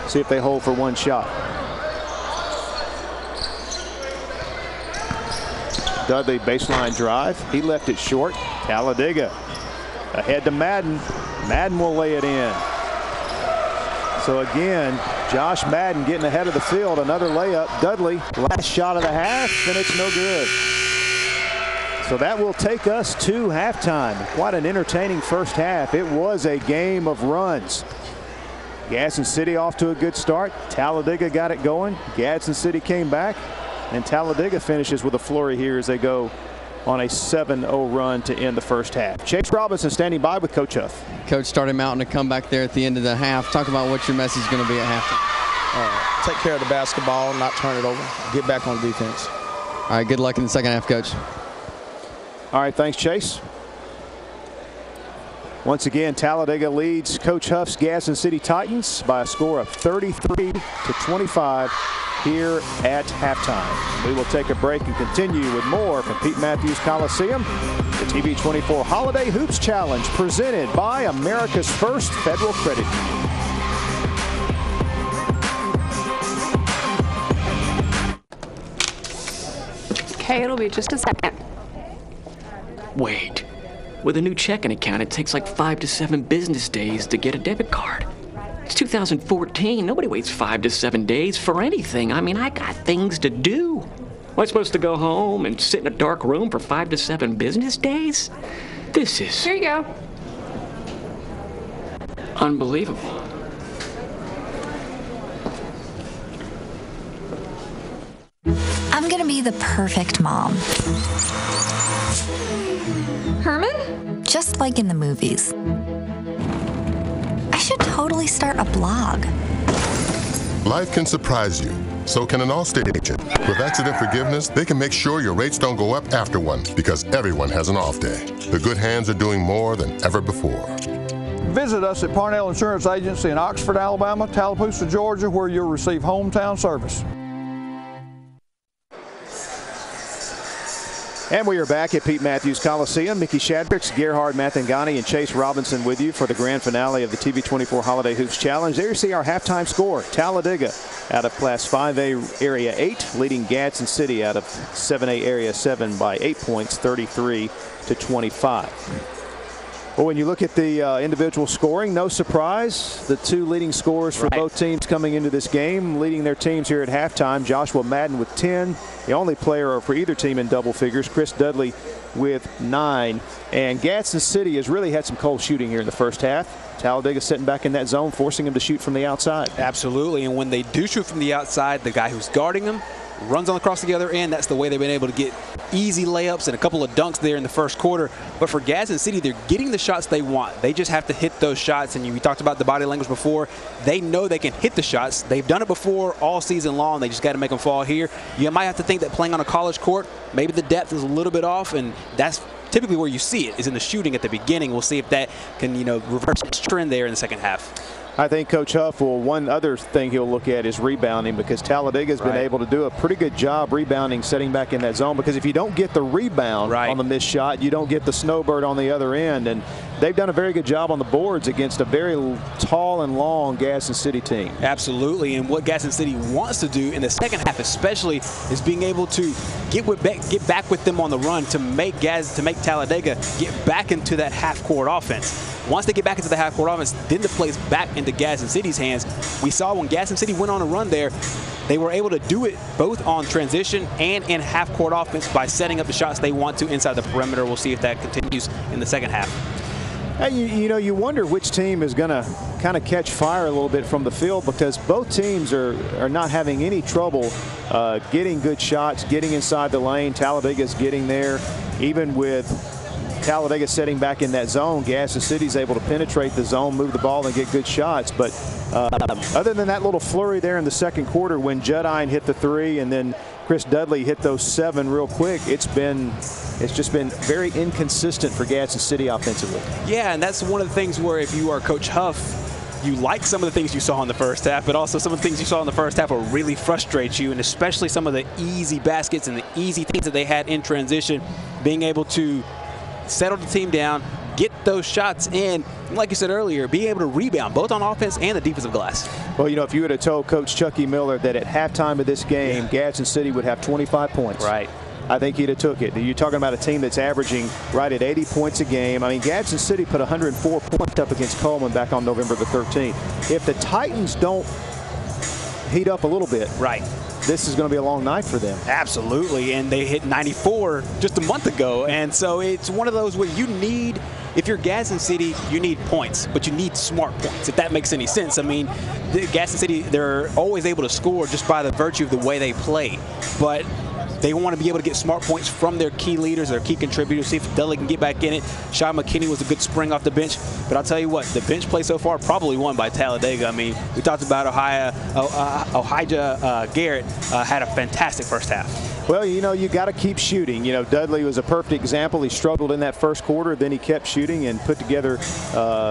see if they hold for one shot. Dudley baseline drive. He left it short. Talladega ahead to Madden. Madden will lay it in. So again, Josh Madden getting ahead of the field. Another layup. Dudley, last shot of the half, and it's no good. So that will take us to halftime. Quite an entertaining first half. It was a game of runs. Gadsden City off to a good start. Talladega got it going. Gadsden City came back, and Talladega finishes with a flurry here as they go on a 7-0 run to end the first half. Chase Robinson standing by with Coach Huff. Coach started out in a comeback there at the end of the half. Talk about what your message is going to be at halftime. Take care of the basketball, not turn it over. Get back on defense. All right, good luck in the second half, Coach. All right, thanks, Chase. Once again, Talladega leads Coach Huff's Gadsden City Titans by a score of 33-25 here at halftime. We will take a break and continue with more from Pete Matthews Coliseum. The TV24 Holiday Hoops Challenge presented by America's First Federal Credit Union. Okay, it'll be just a second. Wait. With a new checking account, it takes like 5 to 7 business days to get a debit card. It's 2014. Nobody waits 5 to 7 days for anything. I mean, I got things to do. Am I supposed to go home and sit in a dark room for 5 to 7 business days? This is... Here you go. Unbelievable. I'm gonna be the perfect mom. Herman? Just like in the movies. I should totally start a blog. Life can surprise you. So can an Allstate agent. With accident forgiveness, they can make sure your rates don't go up after one, because everyone has an off day. The good hands are doing more than ever before. Visit us at Parnell Insurance Agency in Oxford, Alabama, Tallapoosa, Georgia, where you'll receive hometown service. And we are back at Pete Matthews Coliseum. Mickey Shadricks, Gerhard Mathangani, and Chase Robinson with you for the grand finale of the TV24 Holiday Hoops Challenge. There you see our halftime score. Talladega out of Class 5A Area 8, leading Gadsden City out of 7A Area 7 by 8 points, 33-25. Well, when you look at the individual scoring, no surprise. The two leading scorers for both teams coming into this game, leading their teams here at halftime. Joshua Madden with 10, the only player for either team in double figures. Chris Dudley with 9. And Gadsden City has really had some cold shooting here in the first half. Talladega sitting back in that zone, forcing them to shoot from the outside. Absolutely, and when they do shoot from the outside, the guy who's guarding them runs on across the other end. That's the way they've been able to get easy layups and a couple of dunks there in the first quarter. But for Gadsden City, they're getting the shots they want. They just have to hit those shots. And we talked about the body language before. They know they can hit the shots. They've done it before all season long. They just got to make them fall here. You might have to think that playing on a college court, maybe the depth is a little bit off, and that's typically where you see it, is in the shooting at the beginning. We'll see if that can, reverse its trend there in the second half. I think Coach Huff one other thing he'll look at is rebounding, because Talladega's been able to do a pretty good job rebounding, setting back in that zone, because if you don't get the rebound on the missed shot, you don't get the snowbird on the other end. And they've done a very good job on the boards against a very tall and long Gadsden City team. Absolutely, and what Gadsden City wants to do in the second half especially is being able to get back with them on the run to make Talladega get back into that half-court offense. Once they get back into the half-court offense, then the play's back into Gadsden City's hands. We saw when Gadsden City went on a run there, they were able to do it both on transition and in half-court offense by setting up the shots they want to inside the perimeter. We'll see if that continues in the second half. Hey, you wonder which team is going to kind of catch fire a little bit from the field, because both teams are not having any trouble getting good shots, getting inside the lane. Talladega's getting there, even with Talladega setting back in that zone. Gadsden City's able to penetrate the zone, move the ball, and get good shots. But other than that little flurry there in the second quarter when Judine hit the 3 and then Chris Dudley hit those 7 real quick, it's just been very inconsistent for Gadsden City offensively. Yeah, and that's one of the things where if you are Coach Huff, you like some of the things you saw in the first half, but also some of the things you saw in the first half will really frustrate you, and especially some of the easy baskets and the easy things that they had in transition, being able to settle the team down, get those shots in, and like you said earlier, being able to rebound both on offense and the defensive glass. Well, you know, if you would have told Coach Chucky Miller that at halftime of this game, Gadsden City would have 25 points. Right. I think he'd have took it. You're talking about a team that's averaging right at 80 points a game. I mean, Gadsden City put 104 points up against Coleman back on November the 13th. If the Titans don't heat up a little bit, right, this is going to be a long night for them. Absolutely, and they hit 94 just a month ago, and so it's one of those where you need, if you're Gadsden City, you need points, but you need smart points, if that makes any sense. I mean, Gadsden City, they're always able to score just by the virtue of the way they play, but they want to be able to get smart points from their key leaders, their key contributors, see if Dudley can get back in it. Sean McKinney was a good spring off the bench. But I'll tell you what, the bench play so far probably won by Talladega. I mean, we talked about Ohijah Garrett had a fantastic first half. Well, you know, you got to keep shooting. You know, Dudley was a perfect example. He struggled in that first quarter, then he kept shooting and put together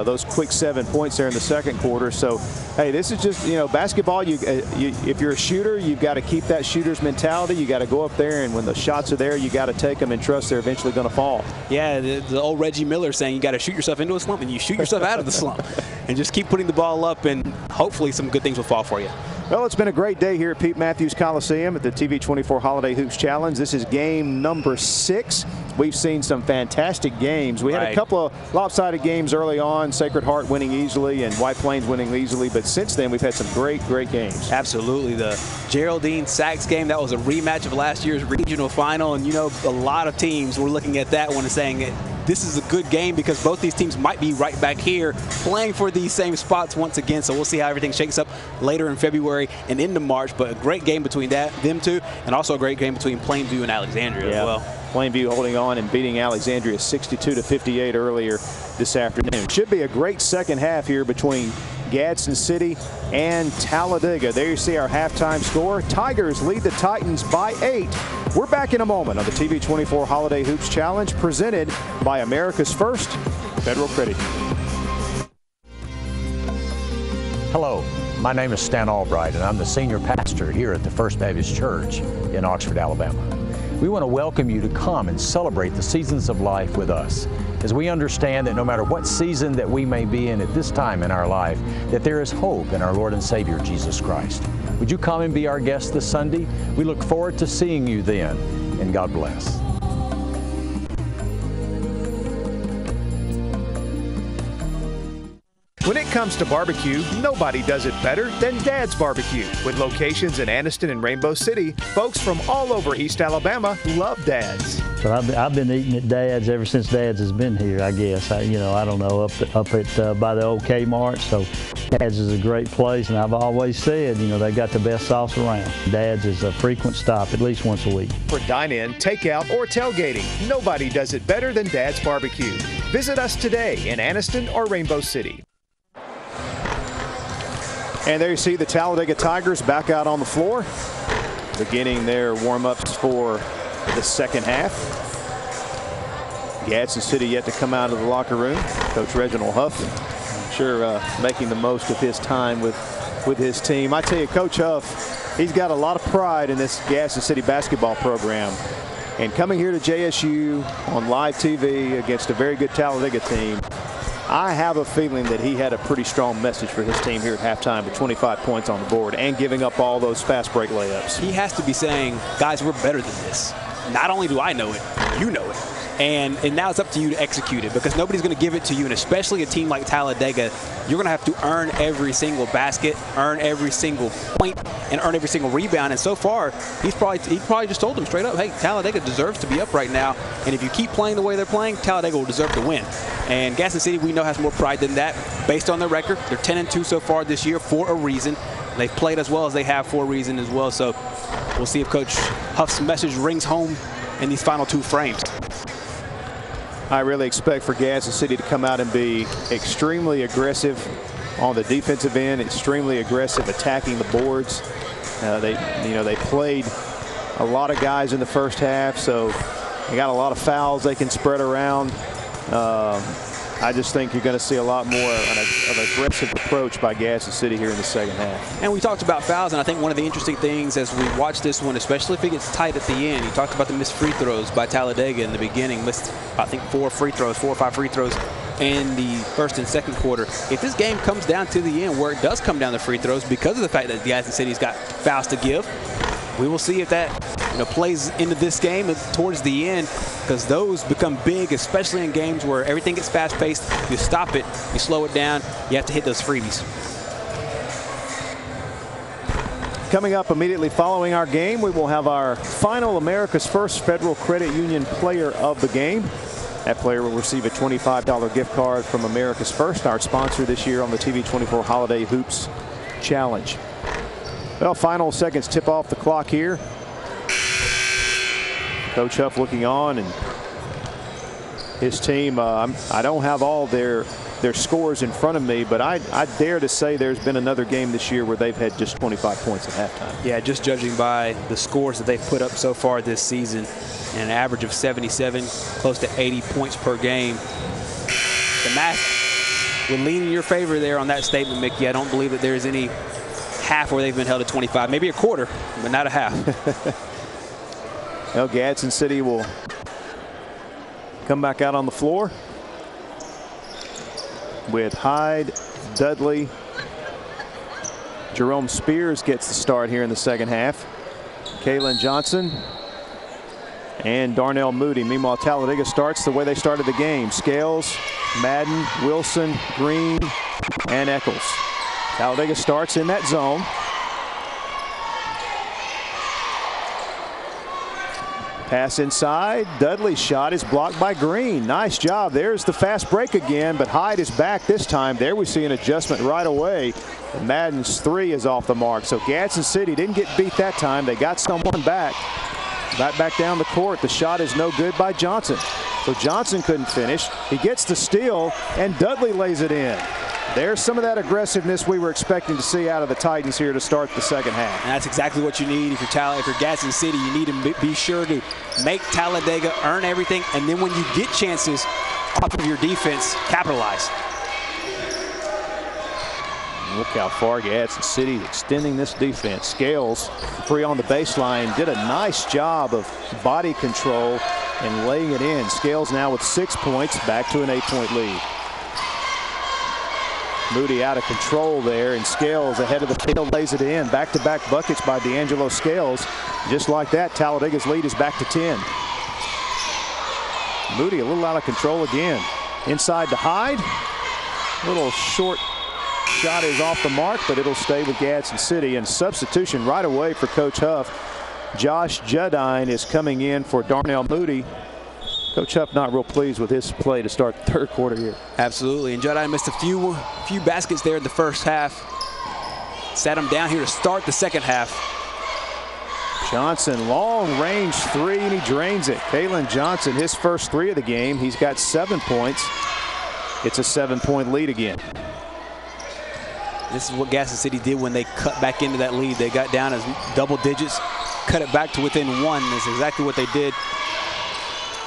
those quick 7 points there in the second quarter. So, hey, this is just, you know, basketball. If you're a shooter, you've got to keep that shooter's mentality. You got to go up there, and when the shots are there, you got to take them and trust they're eventually going to fall. Yeah, the old Reggie Miller saying you got to shoot yourself into a slump, and you shoot yourself out of the slump. And just keep putting the ball up, and hopefully some good things will fall for you. Well, it's been a great day here at Pete Matthews Coliseum at the TV24 Holiday Hoops Challenge. This is game number 6. We've seen some fantastic games. We had a couple of lopsided games early on, Sacred Heart winning easily and White Plains winning easily, but since then we've had some great games. Absolutely. The Geraldine Sachs game, that was a rematch of last year's regional final, and you know, a lot of teams were looking at that one and saying that this is a good game because both these teams might be right back here playing for these same spots once again. So we'll see how everything shakes up later in February and into March. But a great game between them two, and also a great game between Plainview and Alexandria as well. Plainview holding on and beating Alexandria 62-58 earlier this afternoon. Should be a great second half here between Gadsden City and Talladega. There you see our halftime score. Tigers lead the Titans by 8. We're back in a moment on the TV24 Holiday Hoops Challenge, presented by America's First Federal Credit. Hello, my name is Stan Albright, and I'm the senior pastor here at the First Baptist Church in Oxford, Alabama. We want to welcome you to come and celebrate the seasons of life with us, as we understand that no matter what season that we may be in at this time in our life, that there is hope in our Lord and Savior, Jesus Christ. Would you come and be our guest this Sunday? We look forward to seeing you then, and God bless. When it comes to barbecue, nobody does it better than Dad's Barbecue. With locations in Anniston and Rainbow City, folks from all over East Alabama love Dad's. So I've been eating at Dad's ever since Dad's has been here, I guess. I don't know, up at by the old Kmart. So Dad's is a great place, and I've always said, they got the best sauce around. Dad's is a frequent stop, at least once a week. For dine-in, takeout, or tailgating, nobody does it better than Dad's Barbecue. Visit us today in Anniston or Rainbow City. And there you see the Talladega Tigers back out on the floor, beginning their warm-ups for the second half. Gadsden City yet to come out of the locker room. Coach Reginald Huff, I'm sure making the most of his time with his team. I tell you, Coach Huff, he's got a lot of pride in this Gadsden City basketball program. And coming here to JSU on live TV against a very good Talladega team, I have a feeling that he had a pretty strong message for his team here at halftime with 25 points on the board and giving up all those fast break layups. He has to be saying, guys, we're better than this. Not only do I know it, you know it. And now it's up to you to execute it, because nobody's going to give it to you, and especially a team like Talladega, you're going to have to earn every single basket, earn every single point, and earn every single rebound. And so far, he probably just told them straight up, hey, Talladega deserves to be up right now, and if you keep playing the way they're playing, Talladega will deserve to win. And Gadsden City, we know, has more pride than that based on their record. They're 10-2 so far this year for a reason. They've played as well as they have for a reason as well. So we'll see if Coach Huff's message rings home in these final two frames. I really expect for Gadsden City to come out and be extremely aggressive on the defensive end, extremely aggressive attacking the boards. They played a lot of guys in the first half, so they got a lot of fouls they can spread around. I just think you're going to see a lot more of an aggressive approach by Gadsden City here in the second half. And we talked about fouls, and I think one of the interesting things as we watch this one, especially if it gets tight at the end, you talked about the missed free throws by Talladega in the beginning. Missed, I think, 4 or 5 free throws in the first and second quarter. If this game comes down to the end where it does come down to free throws because of the fact that Gadsden City's got fouls to give, we will see if that plays into this game towards the end, because those become big, especially in games where everything gets fast-paced. You stop it, you slow it down, you have to hit those freebies. Coming up immediately following our game, we will have our final America's First Federal Credit Union Player of the Game. That player will receive a $25 gift card from America's First, our sponsor this year on the TV24 Holiday Hoops Challenge. Well, final seconds tip off the clock here. Coach Huff looking on, and his team, I don't have all their scores in front of me, but I dare to say there's been another game this year where they've had just 25 points at halftime. Yeah, just judging by the scores that they've put up so far this season, and an average of 77, close to 80 points per game. The math would lean in your favor there on that statement, Mickey. I don't believe that there's any half where they've been held at 25, maybe a quarter, but not a half. Well, Gadsden City will come back out on the floor with Hyde, Dudley. Jerome Spears gets the start here in the second half. Kaylin Johnson and Darnell Moody. Meanwhile, Talladega starts the way they started the game. Scales, Madden, Wilson, Green, and Eccles. Talladega starts in that zone. Pass inside. Dudley's shot is blocked by Green. Nice job. There's the fast break again, but Hyde is back this time. There we see an adjustment right away. And Madden's 3 is off the mark. So Gadsden City didn't get beat that time. They got someone back. Back down the court. The shot is no good by Johnson. So Johnson couldn't finish. He gets the steal, and Dudley lays it in. There's some of that aggressiveness we were expecting to see out of the Titans here to start the second half. And that's exactly what you need if you're Gadsden City. You need to be sure to make Talladega earn everything, and then when you get chances off of your defense, capitalize. Look how far Gadsden City extending this defense. Scales free on the baseline, did a nice job of body control and laying it in. Scales now with 6 points, back to an 8-point lead. Moody out of control there, and Scales ahead of the field lays it in. Back-to-back buckets by D'Angelo Scales. Just like that, Talladega's lead is back to 10. Moody a little out of control again. Inside to Hyde. Little short shot is off the mark, but it'll stay with Gadsden City. And substitution right away for Coach Huff. Josh Judine is coming in for Darnell Moody. Coach Huff not real pleased with his play to start the third quarter here. Absolutely, and Judine missed a few baskets there in the first half. Sat him down here to start the second half. Johnson, long range 3, and he drains it. Kaylin Johnson, his first 3 of the game. He's got 7 points. It's a 7-point lead again. This is what Gadsden City did when they cut back into that lead. They got down as double digits, cut it back to within 1. That's exactly what they did.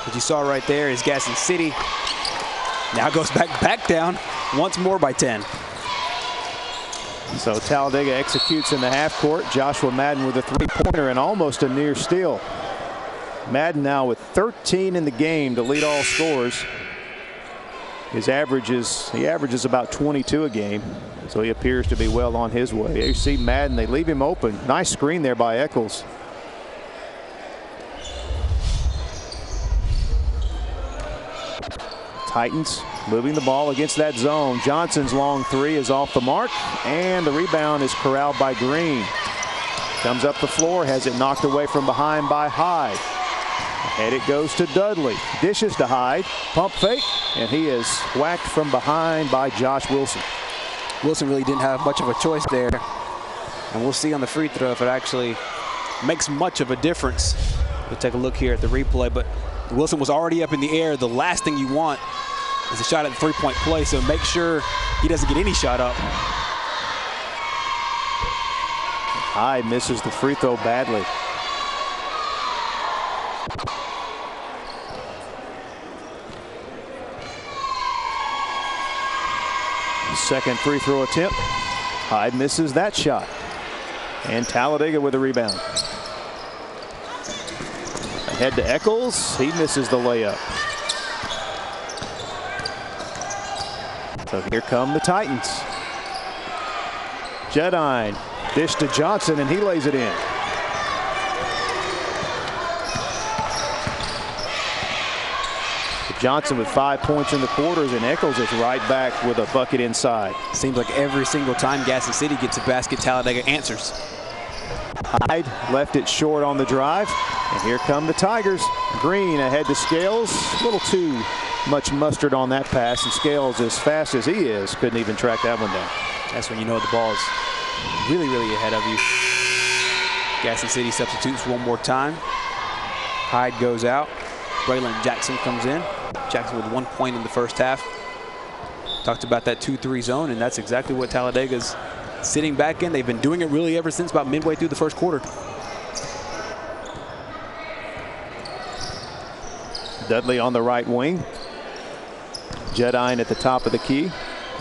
What you saw right there is Gadsden City now goes back down once more by 10. So Talladega executes in the half court. Joshua Madden with a 3-pointer and almost a near steal. Madden now with 13 in the game to lead all scorers. He averages about 22 a game, so he appears to be well on his way. You see Madden, they leave him open. Nice screen there by Eccles. Titans moving the ball against that zone. Johnson's long 3 is off the mark, and the rebound is corralled by Green. Comes up the floor, has it knocked away from behind by Hyde. And it goes to Dudley. Dishes to Hyde. Pump fake, and he is whacked from behind by Josh Wilson. Wilson really didn't have much of a choice there. And we'll see on the free throw if it actually makes much of a difference. We'll take a look here at the replay, but Wilson was already up in the air. The last thing you want is a shot at the three-point play, so make sure he doesn't get any shot up. Hyde misses the free throw badly. second free throw attempt. Hyde misses that shot. And Talladega with a rebound. Ahead to Eccles. He misses the layup. So here come the Titans. Jedine dish to Johnson, and he lays it in. Johnson with 5 points in the quarters, and Eccles is right back with a bucket inside. Seems like every single time Gaston City gets a basket, Talladega answers. Hyde left it short on the drive, and here come the Tigers. Green ahead to Scales. A little too much mustard on that pass, and Scales, as fast as he is, couldn't even track that one down. That's when you know the ball is really, really ahead of you. Gaston City substitutes one more time. Hyde goes out. Braylon Jackson comes in. Jackson with 1 point in the first half. Talked about that 2-3 zone, and that's exactly what Talladega's sitting back in. They've been doing it really ever since about midway through the first quarter. Dudley on the right wing. Jedine at the top of the key.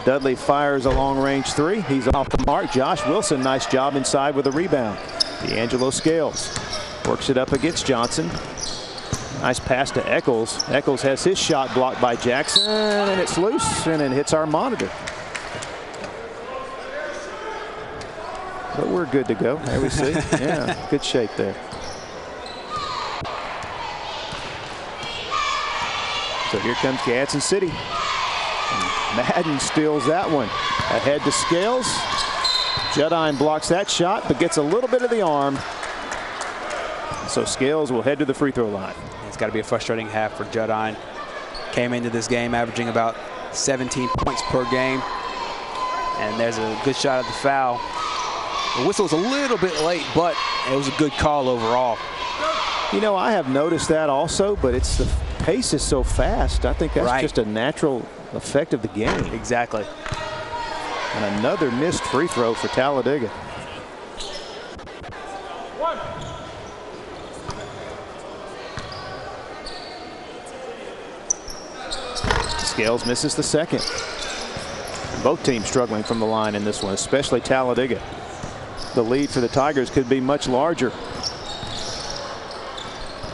Dudley fires a long-range three. He's off the mark. Josh Wilson, nice job inside with a rebound. D'Angelo Scales works it up against Johnson. Nice pass to Eccles. Eccles has his shot blocked by Jackson, and it's loose, and it hits our monitor. But we're good to go. There we see. Yeah, good shape there. So here comes Gadsden City. And Madden steals that one. Ahead to Scales. Jedine blocks that shot, but gets a little bit of the arm. So Scales will head to the free throw line. It's got to be a frustrating half for Jedine. Came into this game averaging about 17 points per game. And there's a good shot at the foul. The whistle was a little bit late, but it was a good call overall. You know, I have noticed that also, but it's the pace is so fast. I think that's just a natural effect of the game. Exactly. And another missed free throw for Talladega. Scales misses the second. Both teams struggling from the line in this one, especially Talladega. The lead for the Tigers could be much larger.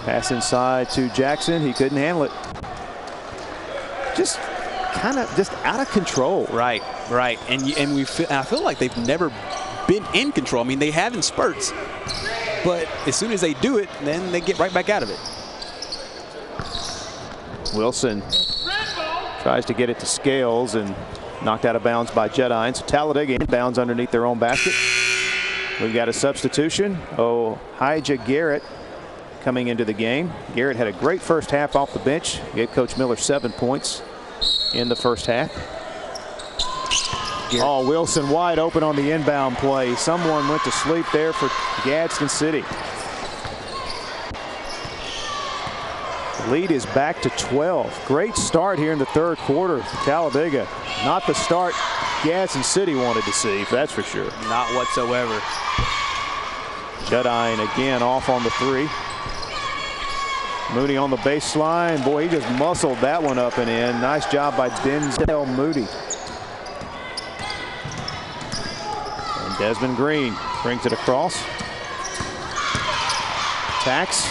Pass inside to Jackson. He couldn't handle it. Just kind of just out of control. Right. And I feel like they've never been in control. I mean, they have in spurts, but as soon as they do it, then they get right back out of it. Wilson tries to get it to Scales and knocked out of bounds by Jedine. So Talladega inbounds underneath their own basket. We've got a substitution. Ohijah Garrett coming into the game. Garrett had a great first half off the bench. Gave Coach Miller 7 points in the first half. Oh, Wilson wide open on the inbound play. Someone went to sleep there for Gadsden City. The lead is back to 12. Great start here in the third quarter. Talladega, not the start Gadsden City wanted to see, that's for sure. Not whatsoever. Jedine again off on the three. Moody on the baseline. Boy, he just muscled that one up and in. Nice job by Denzel Moody. And Desmond Green brings it across. Tax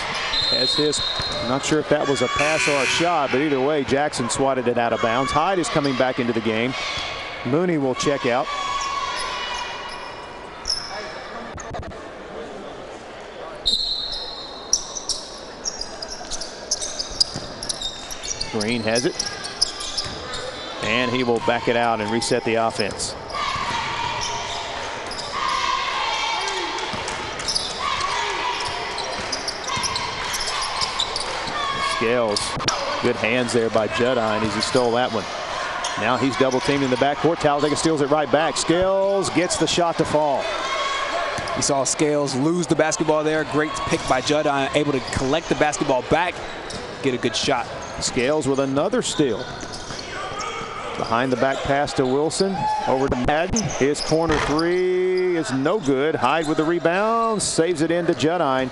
has his, I'm not sure if that was a pass or a shot, but either way, Jackson swatted it out of bounds. Hyde is coming back into the game. Mooney will check out. Green has it. And he will back it out and reset the offense. Scales, good hands there by Jedine as he stole that one. Now he's double teamed in the backcourt. Talladega steals it right back. Scales gets the shot to fall. You saw Scales lose the basketball there. Great pick by Jedine, able to collect the basketball back, get a good shot. Scales with another steal. Behind the back pass to Wilson. Over to Madden. His corner three is no good. Hyde with the rebound. Saves it into Jedine.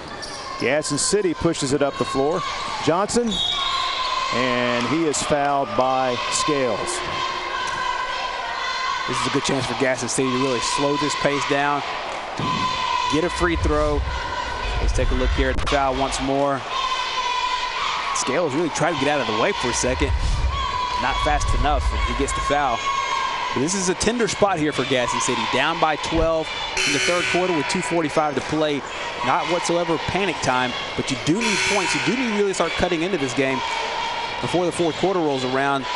Gadsden City pushes it up the floor. Johnson. And he is fouled by Scales. This is a good chance for Gaston City to really slow this pace down, get a free throw. Let's take a look here at the foul once more. Scales really tried to get out of the way for a second. Not fast enough, and he gets the foul. But this is a tender spot here for Gaston City. Down by 12 in the third quarter with 2:45 to play. Not whatsoever panic time, but you do need points. You do need to really start cutting into this game before the fourth quarter rolls around.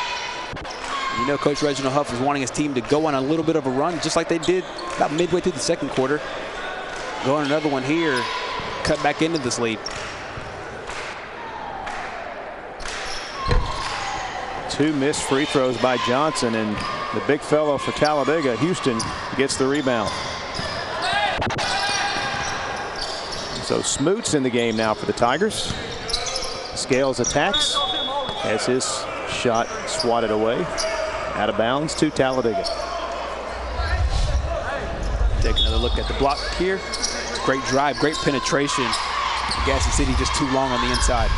You know Coach Reginald Huff is wanting his team to go on a little bit of a run, just like they did about midway through the second quarter. Go on another one here, cut back into this lead. Two missed free throws by Johnson, and the big fellow for Talladega, Houston, gets the rebound. So Smoot's in the game now for the Tigers. Scales attacks as his shot swatted away. Out of bounds to Talladega. Take another look at the block here. Great drive, great penetration. Gaston City just too long on the inside.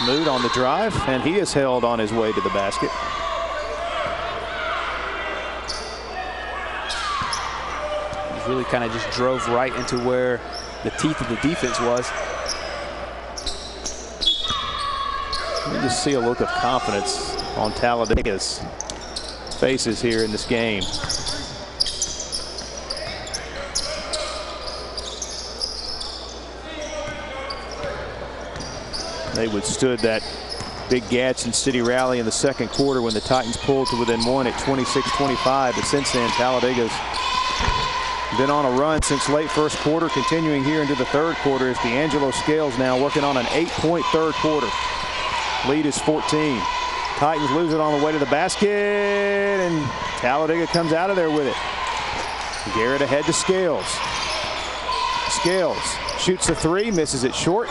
Smoot on the drive, and he is held on his way to the basket. He really kind of just drove right into where the teeth of the defense was. You just see a look of confidence on Talladega's faces here in this game. They withstood that big Gadsden City rally in the second quarter when the Titans pulled to within one at 26-25. But since then, Talladega's been on a run since late first quarter, continuing here into the third quarter as D'Angelo Scales now working on an 8-point third quarter. Lead is 14. Titans lose it on the way to the basket, and Talladega comes out of there with it. Garrett ahead to Scales. Scales shoots a three, misses it short,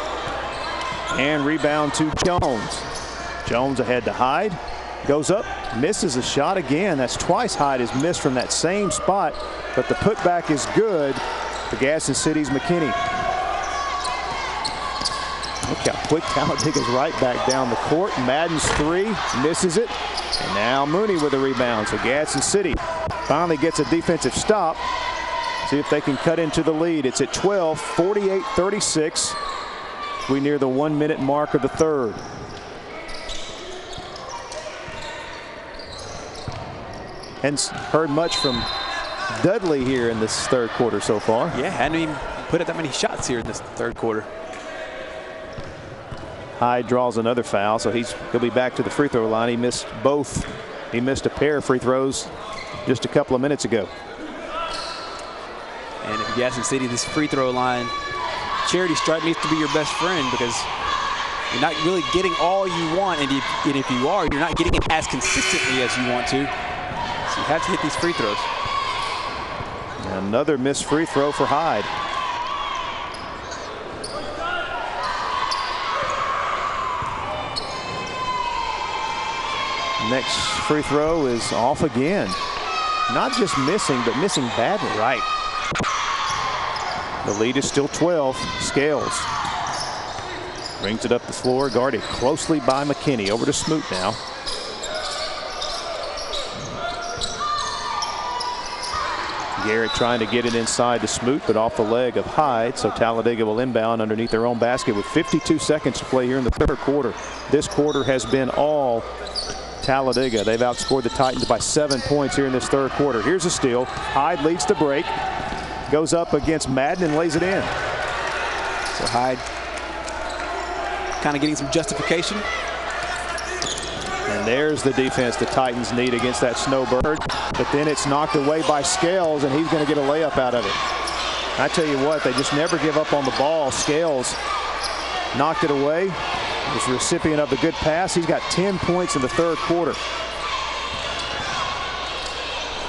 and rebound to Jones. Jones ahead to Hyde. Goes up, misses a shot again. That's twice Hyde has missed from that same spot, but the putback is good for Gaston City's McKinney. Look how quick Talladega's right back down the court. Madden's three, misses it. And now Mooney with a rebound. So Gadsden City finally gets a defensive stop. See if they can cut into the lead. It's at 12, 48-36. We near the 1 minute mark of the third. And heard much from Dudley here in this third quarter so far. Yeah, hadn't even put up that many shots here in this third quarter. Hyde draws another foul, so he'll be back to the free throw line. He missed both. He missed a pair of free throws just a couple of minutes ago. And if Gaston City, this free throw line, charity stripe needs to be your best friend, because you're not really getting all you want, and if you are, you're not getting it as consistently as you want to. So you have to hit these free throws. Another missed free throw for Hyde. Next free throw is off again. Not just missing, but missing badly. Right. The lead is still 12. Scales brings it up the floor, guarded closely by McKinney. Over to Smoot now. Garrett trying to get it inside to Smoot, but off the leg of Hyde. So Talladega will inbound underneath their own basket with 52 seconds to play here in the third quarter. This quarter has been all Talladega. They've outscored the Titans by 7 points here in this third quarter. Here's a steal. Hyde leads the break. Goes up against Madden and lays it in. So Hyde kind of getting some justification. And there's the defense the Titans need against that snowbird. But then it's knocked away by Scales, and he's going to get a layup out of it. I tell you what, they just never give up on the ball. Scales knocked it away. Was the recipient of the good pass. He's got 10 points in the third quarter.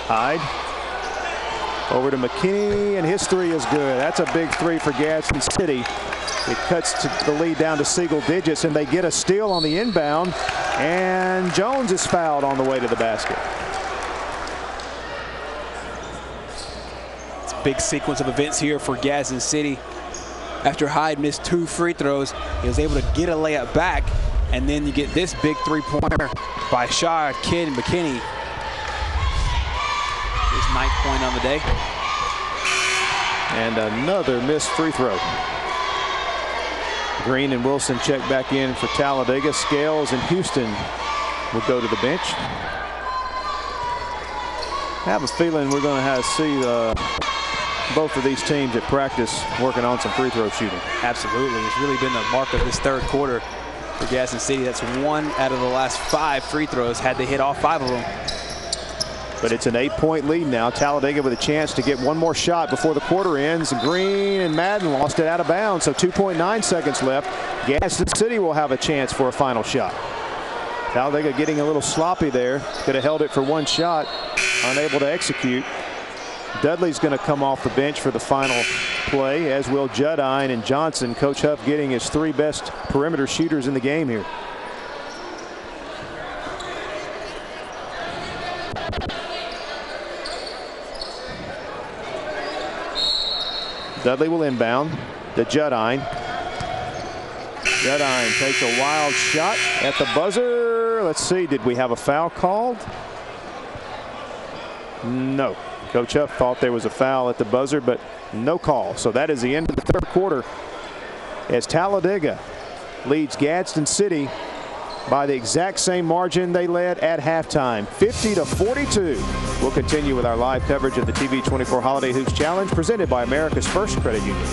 Hyde over to McKinney, and his three is good. That's a big three for Gadsden City. It cuts the lead down to single digits, and they get a steal on the inbound, and Jones is fouled on the way to the basket. It's a big sequence of events here for Gadsden City. After Hyde missed 2 free throws, he was able to get a layup back, And then you get this big three-pointer by Shad Kid McKinney. His 9th point on the day. And another missed free throw. Green and Wilson check back in for Talladega. Scales and Houston will go to the bench. I have a feeling we're going to see both of these teams at practice working on some free throw shooting. Absolutely. It's really been the mark of this third quarter for Gadsden City. That's 1 out of the last 5 free throws, had they hit all 5 of them. But it's an 8-point lead now. Talladega with a chance to get one more shot before the quarter ends. Green and Madden lost it out of bounds, so 2.9 seconds left. Gadsden City will have a chance for a final shot. Talladega getting a little sloppy there. Could have held it for one shot, unable to execute. Dudley's going to come off the bench for the final play, as will Judine and Johnson. Coach Huff getting his 3 best perimeter shooters in the game here. Dudley will inbound to Judine. Judine takes a wild shot at the buzzer. Let's see, did we have a foul called? No. Coach Huff thought there was a foul at the buzzer, but no call. So that is the end of the third quarter as Talladega leads Gadsden City by the exact same margin they led at halftime, 50-42. We'll continue with our live coverage of the TV24 Holiday Hoops Challenge presented by America's First Credit Union.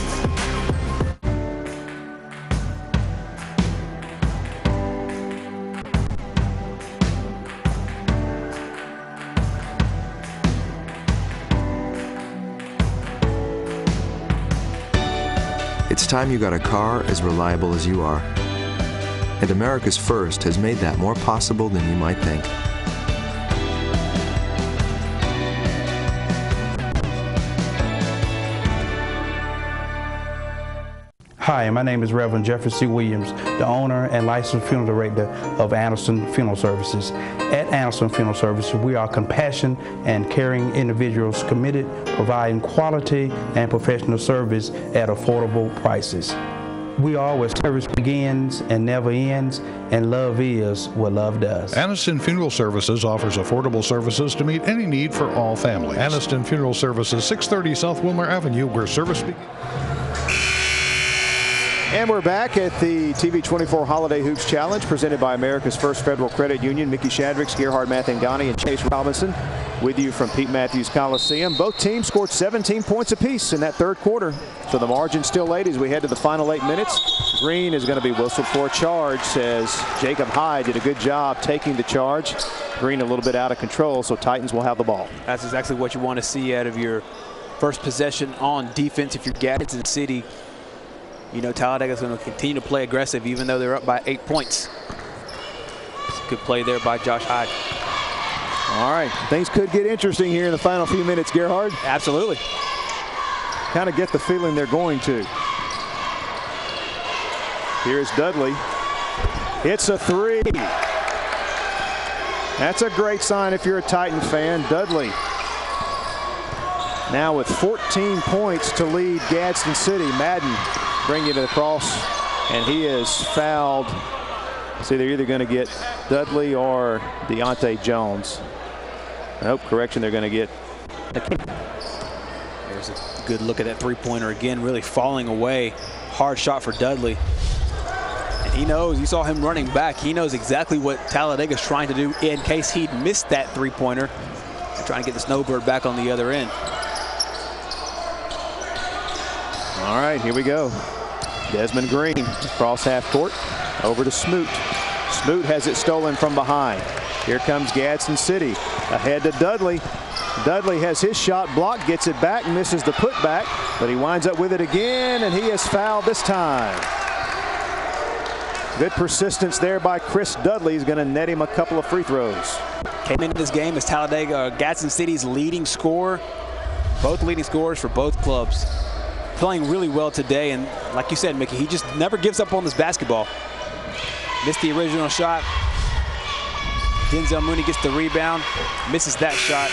It's time you got a car as reliable as you are. And America's First has made that more possible than you might think. Hi, my name is Reverend Jeffrey C. Williams, the owner and licensed funeral director of Anderson Funeral Services. At Anderson Funeral Services, we are compassionate and caring individuals committed to providing quality and professional service at affordable prices. We are where service begins and never ends, and love is what love does. Aniston Funeral Services offers affordable services to meet any need for all families. Aniston Funeral Services, 630 South Wilmer Avenue, where service begins. And we're back at the TV24 Holiday Hoops Challenge presented by America's First Federal Credit Union. Mickey Shadricks, Gerhard Mathangani, and Chase Robinson with you from Pete Matthews Coliseum. Both teams scored 17 points apiece in that third quarter. So the margin's still 8 as we head to the final 8 minutes. Green is going to be whistled for a charge, says Jacob Hyde did a good job taking the charge. Green a little bit out of control, so Titans will have the ball. That's exactly what you want to see out of your first possession on defense if you're Gadsden City. You know Talladega is going to continue to play aggressive even though they're up by 8 points. It's a good play there by Josh Hyde. All right, things could get interesting here in the final few minutes, Gerhard. Absolutely. Kind of get the feeling they're going to. Here's Dudley. Hits a 3. That's a great sign if you're a Titan fan. Dudley now with 14 points to lead Gadsden City. Madden bring it across, and he is fouled. See, they're either going to get Dudley or Deontay Jones. I hope, correction, they're going to get. There's a good look at that three-pointer again, really falling away. Hard shot for Dudley. And he knows, you saw him running back. He knows exactly what Talladega's trying to do in case he'd missed that three-pointer. Trying to get the Snowbird back on the other end. All right, here we go. Desmond Green across half court over to Smoot. Smoot has it stolen from behind. Here comes Gadsden City ahead to Dudley. Dudley has his shot blocked, gets it back, misses the putback, but he winds up with it again, and he is fouled this time. Good persistence there by Chris Dudley. He's going to net him a couple of free throws. Came into this game as Gadsden City's leading scorer. Both leading scorers for both clubs. Playing really well today, and like you said, Mickey, he just never gives up on this basketball. Missed the original shot. Denzel Mooney gets the rebound, misses that shot,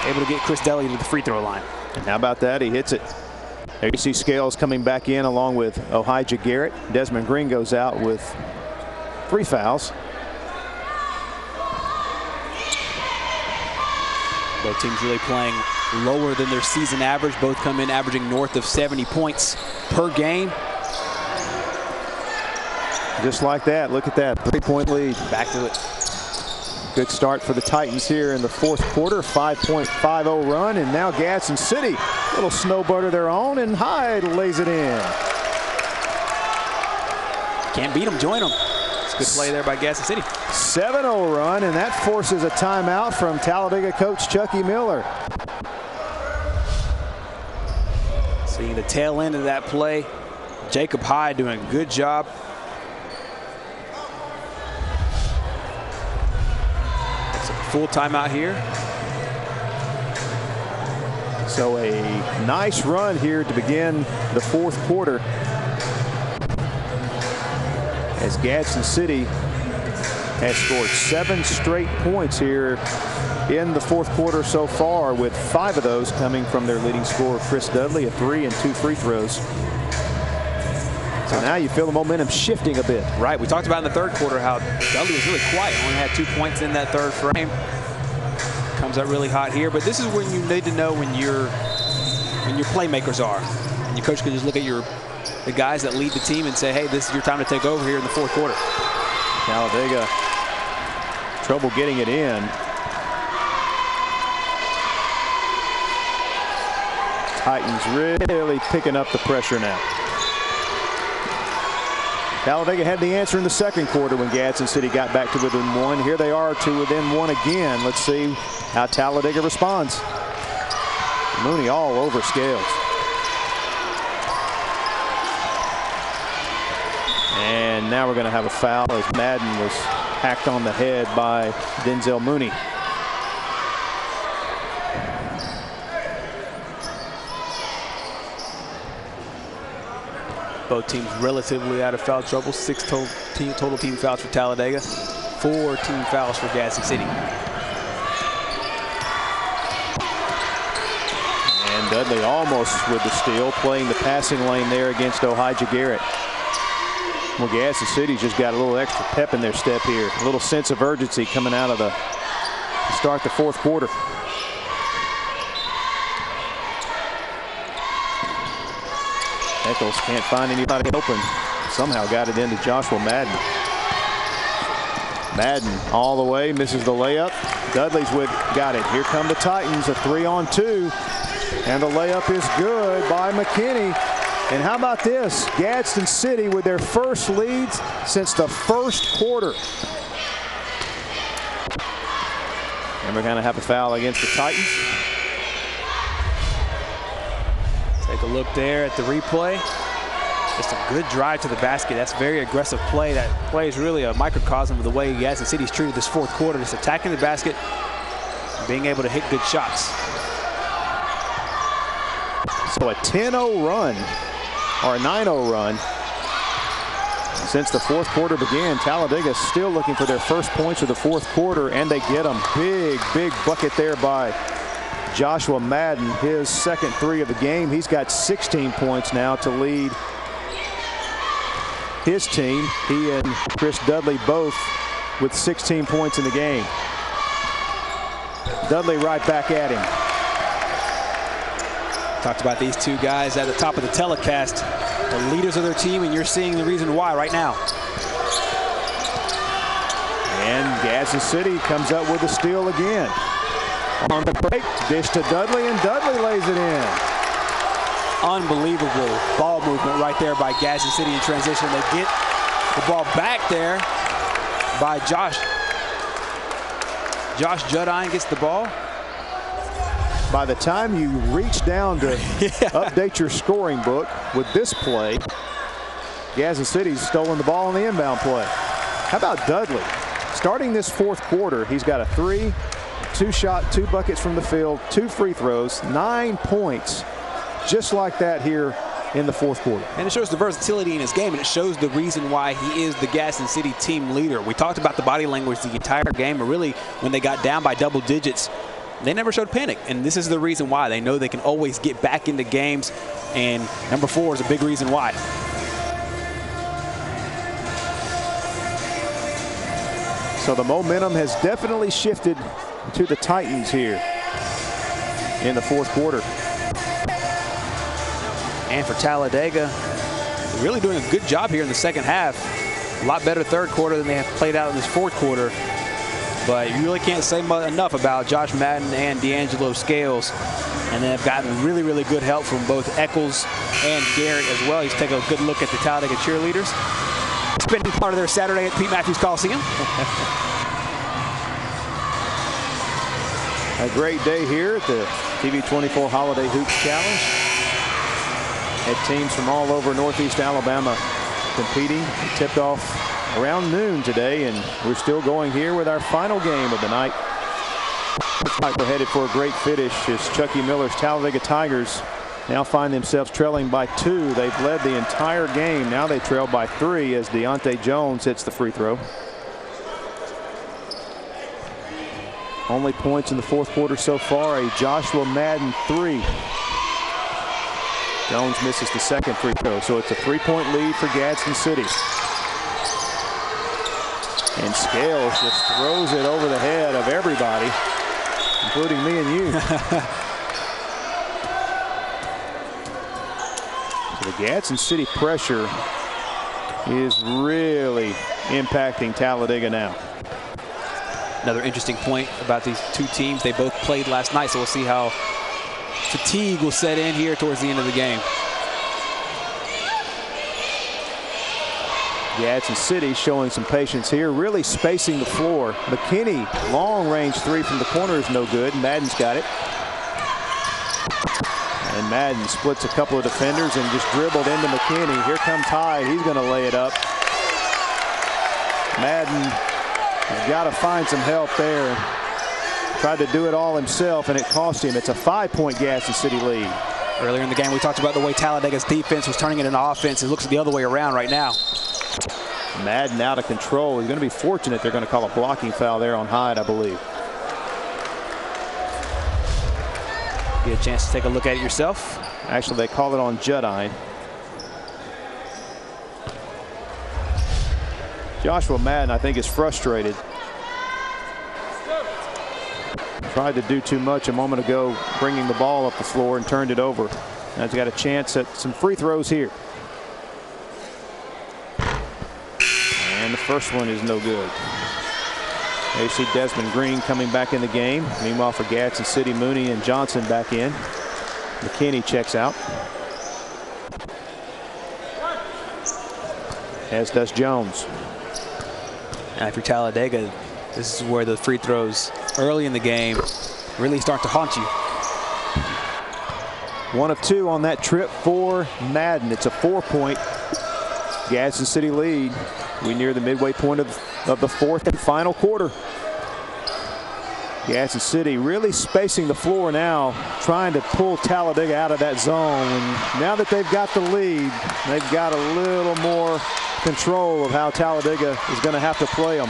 able to get Chris Dudley to the free throw line. And how about that? He hits it. There you see Scales coming back in along with Ohijah Garrett. Desmond Green goes out with 3 fouls. Both teams really playing lower than their season average. Both come in averaging north of 70 points per game. Just like that. Look at that 3-point lead. Back to it. Good start for the Titans here in the 4th quarter. 5.50 run, and now Gadsden City, little snowbird of their own, and Hyde lays it in. Can't beat them, join them. It's a good play there by Gadsden City. 7-0 run, and that forces a timeout from Talladega coach Chucky Miller. Seeing the tail end of that play, Jacob Hyde doing a good job. It's a full timeout here. So a nice run here to begin the 4th quarter, as Gadsden City has scored 7 straight points here in the 4th quarter so far, with 5 of those coming from their leading scorer, Chris Dudley, a 3 and 2 free throws. So now you feel the momentum shifting a bit. Right, we talked about in the 3rd quarter how Dudley was really quiet, only had 2 points in that 3rd frame. Comes out really hot here, but this is when you need to know when your playmakers are. And your coach can just look at the guys that lead the team and say, hey, this is your time to take over here in the 4th quarter. Talladega, trouble getting it in. Titans really picking up the pressure now. Talladega had the answer in the 2nd quarter when Gadsden City got back to within 1. Here they are to within 1 again. Let's see how Talladega responds. Mooney all over Scales. And now we're going to have a foul as Madden was hacked on the head by Denzel Mooney. Both teams relatively out of foul trouble. 6 total team fouls for Talladega. 4 team fouls for Gadsden City. And Dudley almost with the steal, playing the passing lane there against Ohijah Garrett. Well, Gadsden City's just got a little extra pep in their step here. A little sense of urgency coming out of to start the 4th quarter. Eccles can't find anybody open. Somehow got it into Joshua Madden. Madden all the way, misses the layup. Dudley's got it. Here come the Titans, a 3-on-2. And the layup is good by McKinney. And how about this? Gadsden City with their first leads since the 1st quarter. And we're going to have a foul against the Titans. Take a look there at the replay. Just a good drive to the basket. That's a very aggressive play. That play is really a microcosm of the way Gadsden City's treated this 4th quarter. Just attacking the basket, being able to hit good shots. So a 10-0 run, or a 9-0 run, since the 4th quarter began. Talladega still looking for their first points of the 4th quarter, and they get them. Big bucket there by Joshua Madden, his 2nd 3 of the game. He's got 16 points now to lead his team. He and Chris Dudley both with 16 points in the game. Dudley right back at him. Talked about these 2 guys at the top of the telecast, the leaders of their team, and you're seeing the reason why right now. And Gadsden City comes up with a steal again. On the break, dish to Dudley, and Dudley lays it in. Unbelievable ball movement right there by Gadsden City in transition. They get the ball back there by Josh. Josh Judine gets the ball. By the time you reach down to update your scoring book with this play, Gadsden City's stolen the ball on the inbound play. How about Dudley? Starting this 4th quarter, he's got a 3, 2 shot, 2 buckets from the field, 2 free throws, 9 points, just like that here in the 4th quarter. And it shows the versatility in his game, and it shows the reason why he is the Gadsden City team leader. We talked about the body language the entire game, but really when they got down by double digits, they never showed panic, and this is the reason why. They know they can always get back into games, and number 4 is a big reason why. So the momentum has definitely shifted to the Titans here in the fourth quarter. And for Talladega, really doing a good job here in the second half. A lot better third quarter than they have played out in this fourth quarter. But you really can't say enough about Josh Madden and D'Angelo Scales. And they've gotten really, really good help from both Eccles and Garrett as well. He's taking a good look at the Talladega cheerleaders. Spending part of their Saturday at Pete Matthews Coliseum. A great day here at the TV24 Holiday Hoops Challenge. Had teams from all over Northeast Alabama competing. It tipped off around noon today, and we're still going here with our final game of the night. Looks like we're headed for a great finish as Chucky Miller's Talladega Tigers now find themselves trailing by 2. They've led the entire game. Now they trail by 3 as Deontay Jones hits the free throw. Only points in the fourth quarter so far, a Joshua Madden 3. Jones misses the second free throw, so it's a 3-point lead for Gadsden City. And Scales just throws it over the head of everybody, including me and you. So the Gadsden City pressure is really impacting Talladega now. Another interesting point about these two teams, they both played last night, so we'll see how fatigue will set in here towards the end of the game. Gadsden City showing some patience here, really spacing the floor. McKinney, long range 3 from the corner is no good. Madden's got it. And Madden splits a couple of defenders and just dribbled into McKinney. Here comes Hyde. He's going to lay it up. Madden has got to find some help there. Tried to do it all himself, and it cost him. It's a 5-point Gadsden City lead. Earlier in the game, we talked about the way Talladega's defense was turning it into offense. It looks the other way around right now. Madden out of control. He's going to be fortunate they're going to call a blocking foul there on Hyde, I believe. Get a chance to take a look at it yourself. Actually, they call it on Judine. Joshua Madden, I think, is frustrated. Tried to do too much a moment ago, bringing the ball up the floor and turned it over. Now he's got a chance at some free throws here. And the first one is no good. There you see Desmond Green coming back in the game. Meanwhile, for Gadsden City, Mooney and Johnson back in. McKinney checks out, as does Jones. And for Talladega, this is where the free throws early in the game really start to haunt you. 1 of 2 on that trip for Madden. It's a 4-point Gadsden City lead. We near the midway point of the fourth and final quarter. Gadsden City really spacing the floor now, trying to pull Talladega out of that zone. And now that they've got the lead, they've got a little more control of how Talladega is going to have to play them.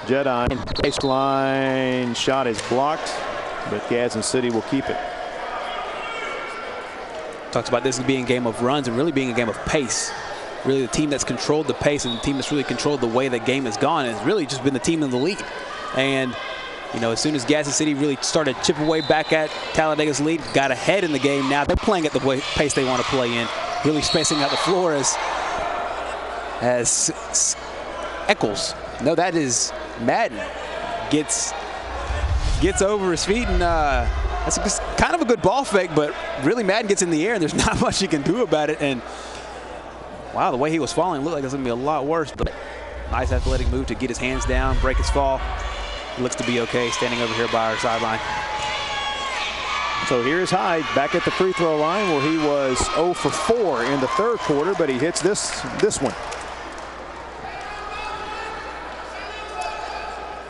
Jedi baseline shot is blocked, but Gadsden City will keep it. Talked about this being a game of runs and really being a game of pace. Really the team that's controlled the pace and the team that's really controlled the way the game has gone has really just been the team in the lead. And, you know, as soon as Gadsden City really started to chip away back at Talladega's lead, got ahead in the game, now they're playing at the pace they want to play in, really spacing out the floor as Eccles. No, that is Madden. Gets over his feet, and that's just kind of a good ball fake, but really Madden gets in the air and there's not much you can do about it. And wow, the way he was falling looked like it was going to be a lot worse, but nice athletic move to get his hands down, break his fall. He looks to be okay standing over here by our sideline. So here's Hyde back at the free throw line where he was 0 for 4 in the third quarter, but he hits this one.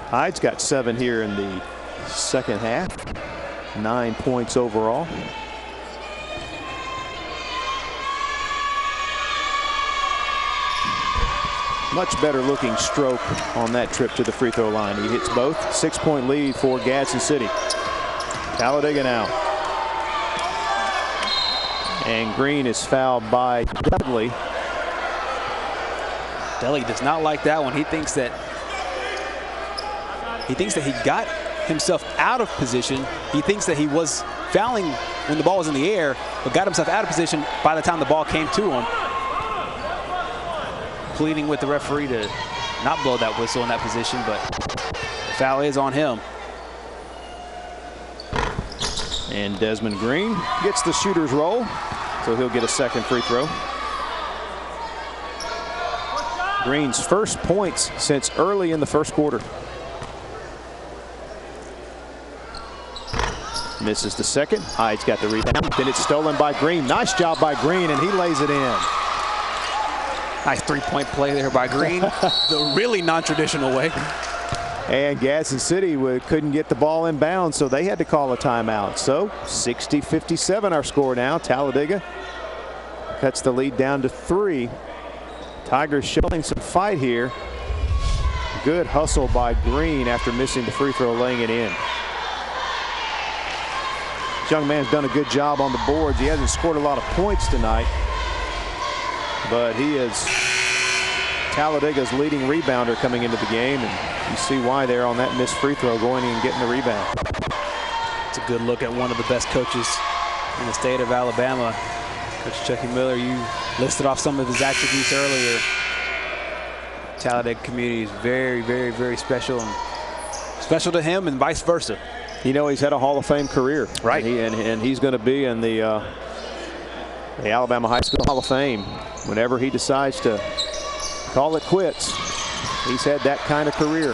Hyde's got 7 here in the second half. 9 points overall. Much better looking stroke on that trip to the free throw line. He hits both. 6-point lead for Gadsden City. Talladega now. And Green is fouled by Dudley. Stelly does not like that one. He thinks that he got himself out of position. He thinks that he was fouling when the ball was in the air, but got himself out of position by the time the ball came to him. Pleading with the referee to not blow that whistle in that position, but the foul is on him. And Desmond Green gets the shooter's roll, so he'll get a second free throw. Green's first points since early in the first quarter. Misses the second. Hyde's got the rebound. Then it's stolen by Green. Nice job by Green, and he lays it in. Nice three-point play there by Green. The really non-traditional way. And Gadsden City couldn't get the ball in bounds, so they had to call a timeout. So 60-57 our score now. Talladega cuts the lead down to 3. Tigers showing some fight here. Good hustle by Green after missing the free throw, laying it in. This young man's done a good job on the boards. He hasn't scored a lot of points tonight, but he is Talladega's leading rebounder coming into the game, and you see why they're on that missed free throw, going in and getting the rebound. It's a good look at one of the best coaches in the state of Alabama. Coach Chucky Miller, you listed off some of his attributes earlier. Talladega community is very, very, very special, and special to him and vice versa. You know, he's had a Hall of Fame career. Right. And he's going to be in the Alabama High School Hall of Fame whenever he decides to call it quits. He's had that kind of career.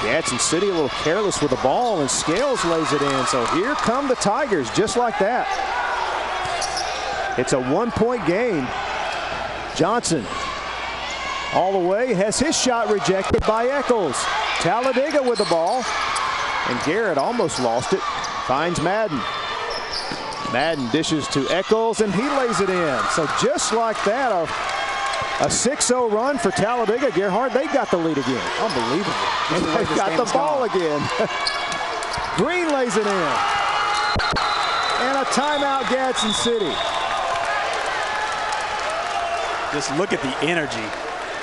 Gadsden City a little careless with the ball, and Scales lays it in. So here come the Tigers, just like that. It's a one-point game. Johnson all the way, has his shot rejected by Eccles. Talladega with the ball, and Garrett almost lost it. Finds Madden. Madden dishes to Eccles, and he lays it in. So just like that, a 6-0 run for Talladega. Gerhard, they got the lead again. Unbelievable. And they've got the ball again. Green lays it in. And a timeout, Gadsden City. Just look at the energy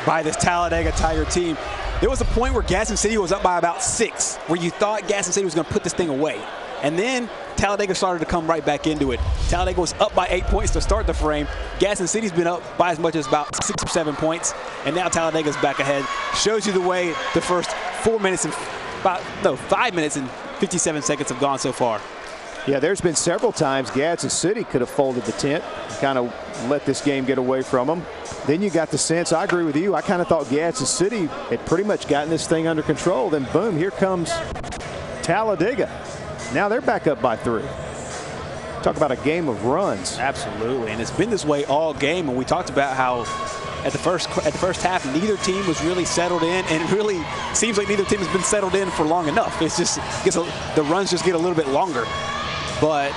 by this Talladega Tiger team. There was a point where Gadsden City was up by about 6, where you thought Gadsden City was going to put this thing away. And then Talladega started to come right back into it. Talladega was up by 8 points to start the frame. Gadsden City's been up by as much as about 6 or 7 points. And now Talladega's back ahead. Shows you the way the first 5 minutes and 57 seconds have gone so far. Yeah, there's been several times Gadsden City could have folded the tent, kind of let this game get away from them. Then you got the sense, I agree with you, I kind of thought Gadsden City had pretty much gotten this thing under control. Then boom, here comes Talladega. Now they're back up by 3. Talk about a game of runs. Absolutely, and it's been this way all game. And we talked about how at the first half, neither team was really settled in, and it really seems like neither team has been settled in for long enough. It's just the runs just get a little bit longer. But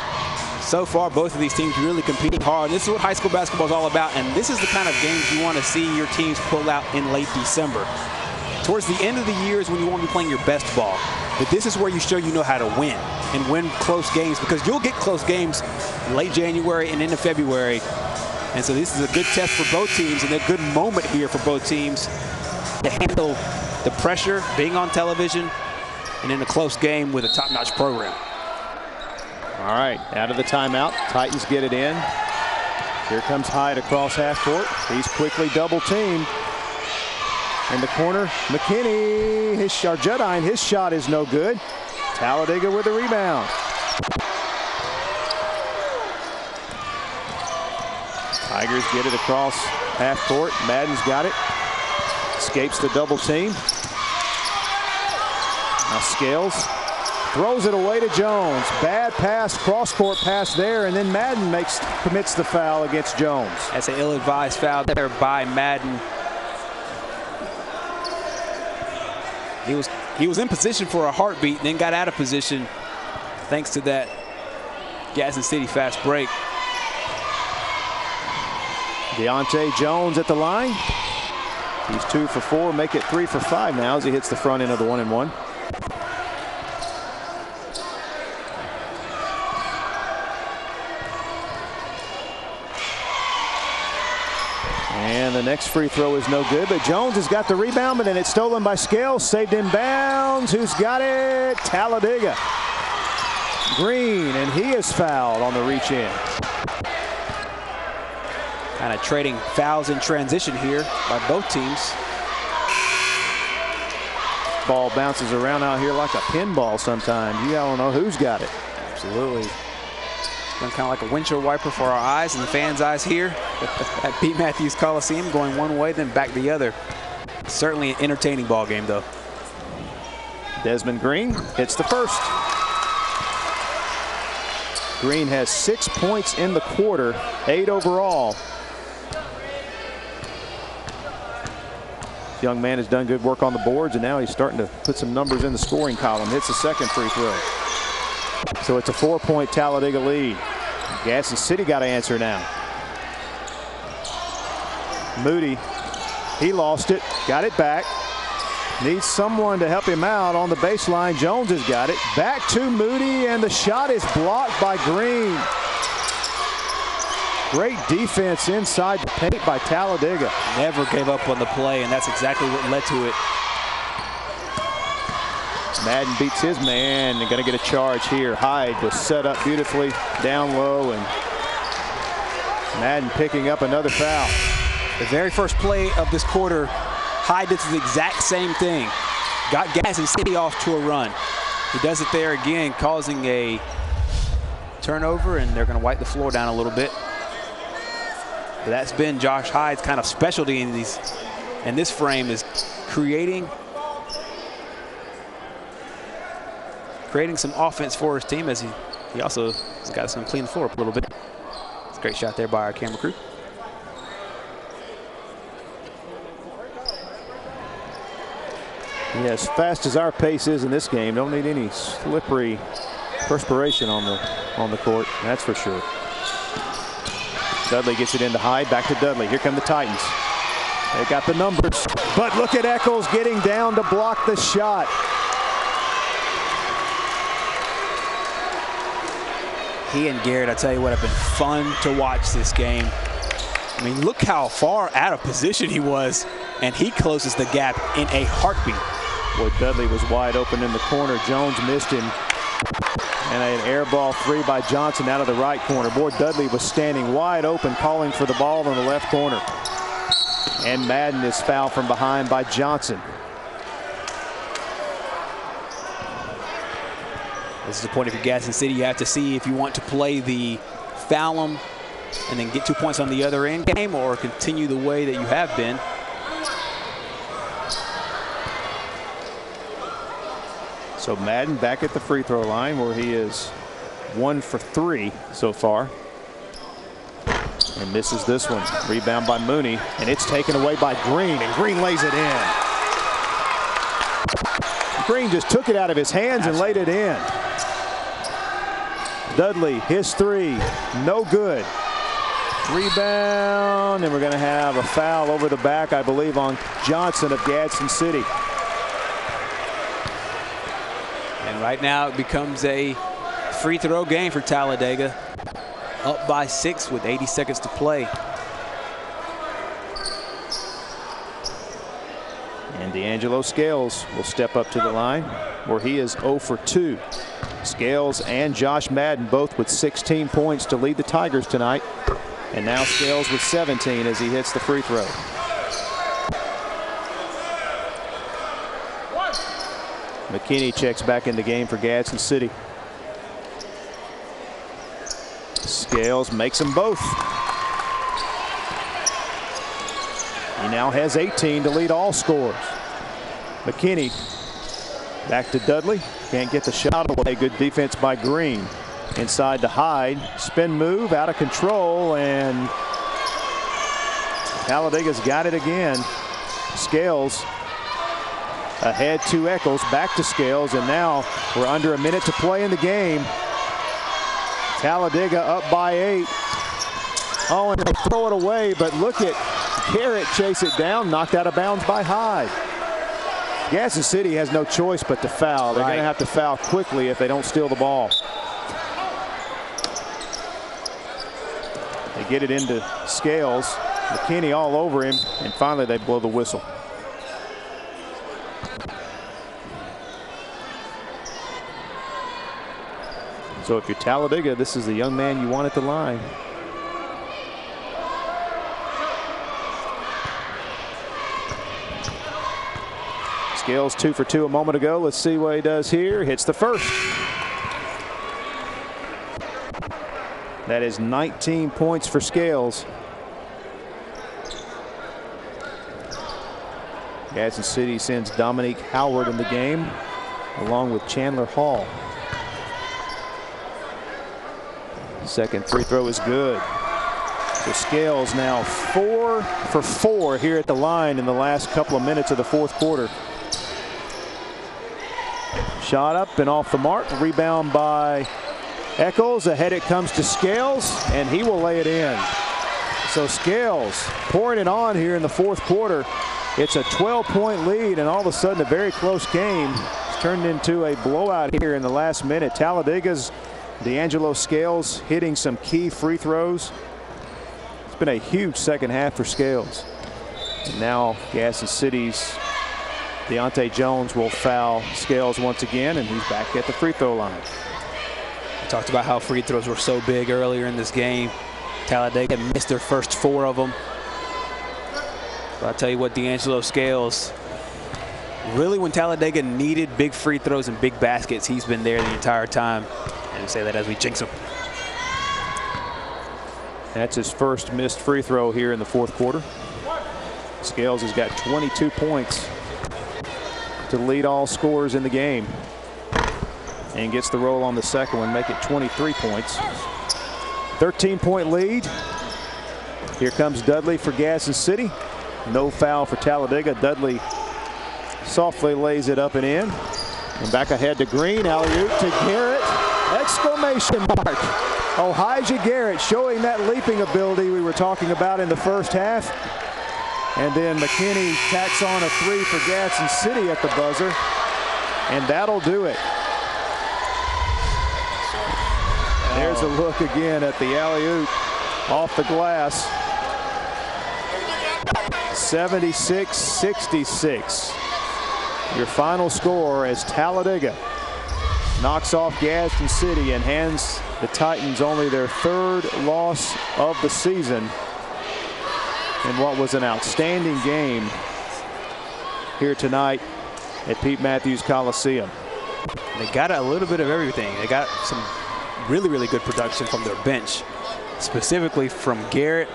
so far, both of these teams really competing hard. This is what high school basketball is all about, and this is the kind of games you want to see your teams pull out in late December. Towards the end of the year is when you want to be playing your best ball. But this is where you show you know how to win and win close games, because you'll get close games late January and into February. And so this is a good test for both teams, and a good moment here for both teams to handle the pressure, being on television, and in a close game with a top-notch program. All right, out of the timeout, Titans get it in. Here comes Hyde across half court. He's quickly double teamed. In the corner, McKinney, Judine, his shot is no good. Talladega with the rebound. Tigers get it across half court. Madden's got it. Escapes the double team. Now Scales throws it away to Jones. Bad pass, cross-court pass there, and then Madden commits the foul against Jones. That's an ill-advised foul there by Madden. He was in position for a heartbeat, and then got out of position thanks to that Gadsden City fast break. Deontay Jones at the line. He's 2 for 4, make it 3 for 5 now as he hits the front end of the 1-and-1. And the next free throw is no good, but Jones has got the rebound, but then it's stolen by Scales, saved in bounds. Who's got it? Talladega. Green, and he is fouled on the reach in. Kind of trading fouls in transition here by both teams. Ball bounces around out here like a pinball sometimes. You don't know who's got it. Absolutely. Been kind of like a windshield wiper for our eyes and the fans' eyes here at Pete Matthews Coliseum, going one way, then back the other. Certainly an entertaining ball game, though. Desmond Green hits the first. Green has 6 points in the quarter, 8 overall. This young man has done good work on the boards, and now he's starting to put some numbers in the scoring column. Hits the second free throw. So it's a 4-point Talladega lead. Gadsden City got to answer now. Moody, he lost it, got it back. Needs someone to help him out on the baseline. Jones has got it. Back to Moody, and the shot is blocked by Green. Great defense inside the paint by Talladega. Never gave up on the play, and that's exactly what led to it. Madden beats his man. They're going to get a charge here. Hyde was set up beautifully down low, and Madden picking up another foul. The very first play of this quarter, Hyde did the exact same thing. Got Gadsden City off to a run. He does it there again, causing a turnover, and they're going to wipe the floor down a little bit. But that's been Josh Hyde's kind of specialty in this frame, is creating some offense for his team, as he also has got some clean the floor up a little bit. It's a great shot there by our camera crew. Yeah, as fast as our pace is in this game, don't need any slippery perspiration on the court, that's for sure. Dudley gets it into Hyde, back to Dudley. Here come the Titans. They got the numbers, but look at Eccles getting down to block the shot. He and Garrett, I tell you what, have been fun to watch this game. I mean, look how far out of position he was, and he closes the gap in a heartbeat. Boy, Dudley was wide open in the corner. Jones missed him. And an air ball three by Johnson out of the right corner. Boy, Dudley was standing wide open, calling for the ball in the left corner. And Madden is fouled from behind by Johnson. This is a point if you're Gadsden City. You have to see if you want to play the foul them and then get 2 points on the other end game, or continue the way that you have been. So Madden back at the free throw line, where he is 1 for 3 so far. And misses this one. Rebound by Mooney, and it's taken away by Green, and Green lays it in. Green just took it out of his hands and laid it in. Dudley, his three, no good. Rebound, and we're going to have a foul over the back, I believe, on Johnson of Gadsden City. And right now it becomes a free throw game for Talladega. Up by 6 with 80 seconds to play. And D'Angelo Scales will step up to the line, where he is 0 for 2. Scales and Josh Madden both with 16 points to lead the Tigers tonight. And now Scales with 17 as he hits the free throw. McKinney checks back in the game for Gadsden City. Scales makes them both. He now has 18 to lead all scores. McKinney back to Dudley. Can't get the shot away. Good defense by Green. Inside to Hyde. Spin move out of control, and Talladega's got it again. Scales ahead to Eccles. Back to Scales, and now we're under a minute to play in the game. Talladega up by 8. Oh, and they throw it away, but look at Garrett chase it down, knocked out of bounds by Hyde. Gadsden City has no choice but to foul. They're going to have to foul quickly if they don't steal the ball. They get it into Scales. McKinney all over him, and finally they blow the whistle. So if you're Talladega, this is the young man you want at the line. Scales 2 for 2 a moment ago. Let's see what he does here. Hits the first. That is 19 points for Scales. Gadsden City sends Dominique Howard in the game, along with Chandler Hall. Second free throw is good. So Scales now 4 for 4 here at the line in the last couple of minutes of the fourth quarter. Shot up and off the mark. Rebound by Eccles. Ahead it comes to Scales, and he will lay it in. So Scales pouring it on here in the fourth quarter. It's a 12-point lead, and all of a sudden a very close game. It's turned into a blowout here in the last minute. Talladega's D'Angelo Scales hitting some key free throws. It's been a huge second half for Scales. And now Gadsden City's Deontay Jones will foul Scales once again, and he's back at the free throw line. We talked about how free throws were so big earlier in this game. Talladega missed their first 4 of them. But I'll tell you what, D'Angelo Scales, really when Talladega needed big free throws and big baskets, he's been there the entire time. And we say that as we jinx him. That's his first missed free throw here in the fourth quarter. Scales has got 22 points to lead all scorers in the game, and gets the roll on the second one, make it 23 points. 13-point lead. Here comes Dudley for Gadsden City. No foul for Talladega. Dudley softly lays it up and in. And back ahead to Green. Alley-oop to Garrett. Exclamation mark. Ohijah Garrett showing that leaping ability we were talking about in the first half. And then McKinney tacks on a 3 for Gadsden City at the buzzer. And that'll do it. There's a look again at the alley-oop off the glass. 76-66. Your final score as Talladega knocks off Gadsden City and hands the Titans only their 3rd loss of the season in what was an outstanding game here tonight at Pete Matthews Coliseum. They got a little bit of everything. They got some really, really good production from their bench, specifically from Garrett,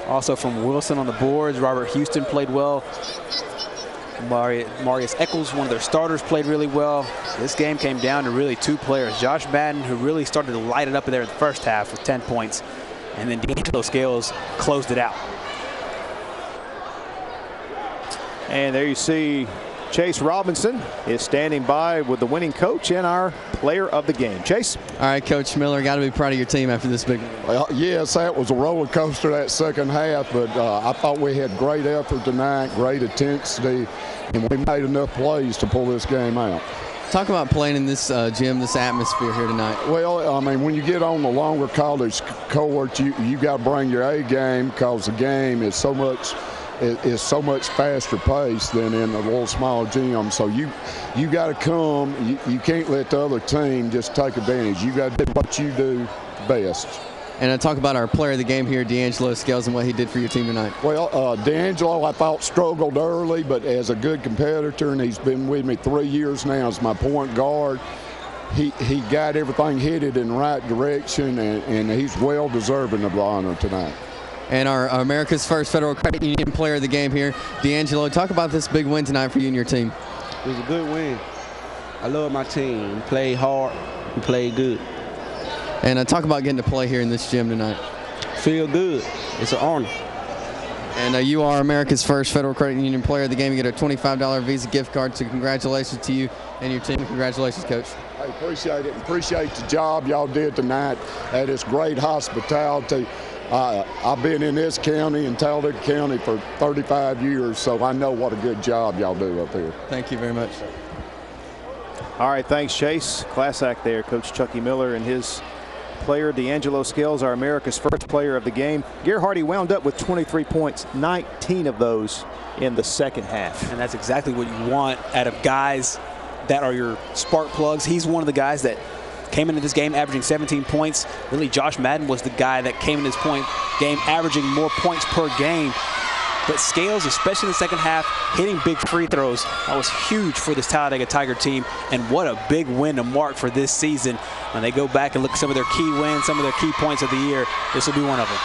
also from Wilson on the boards. Robert Houston played well. Marius Eccles, one of their starters, played really well. This game came down to really 2 players. Josh Madden, who really started to light it up there in the first half with 10 points, and then D'Angelo Scales closed it out. And there you see Chase Robinson is standing by with the winning coach and our player of the game. Chase? All right, Coach Miller, got to be proud of your team after this big win. Well, yes, that was a roller coaster that second half, but I thought we had great effort tonight, great intensity, and we made enough plays to pull this game out. Talk about playing in this gym, this atmosphere here tonight. Well, I mean, when you get on the longer college court, you got to bring your A game because the game is so much faster paced than in the little small gym. So you got to come. You can't let the other team just take advantage. You got to do what you do best. And I talk about our player of the game here, D'Angelo Scales, and what he did for your team tonight. Well, D'Angelo, I thought struggled early, but as a good competitor, and he's been with me 3 years now as my point guard. He got everything headed in the right direction, and he's well deserving of the honor tonight. And our America's First Federal Credit Union player of the game here, D'Angelo. Talk about this big win tonight for you and your team. It was a good win. I love my team. We played hard. We played good. And talk about getting to play here in this gym tonight. Feel good. It's an honor. And you are America's First Federal Credit Union player of the game. You get a $25 Visa gift card. So congratulations to you and your team. Congratulations, Coach. I appreciate it. Appreciate the job y'all did tonight. That is great hospitality. I've been in this county and Talladega County for 35 years, so I know what a good job y'all do up here. Thank you very much. All right, thanks, Chase. Class act there, Coach Chucky Miller and his player. D'Angelo Scales, our America's First player of the game. Gerhardt wound up with 23 points, 19 of those in the second half. And that's exactly what you want out of guys that are your spark plugs. He's one of the guys that came into this game averaging 17 points. Really, Josh Madden was the guy that came in this game averaging more points per game. But Scales, especially in the second half, hitting big free throws, that was huge for this Talladega Tiger team. And what a big win to mark for this season. When they go back and look at some of their key wins, some of their key points of the year, this will be one of them.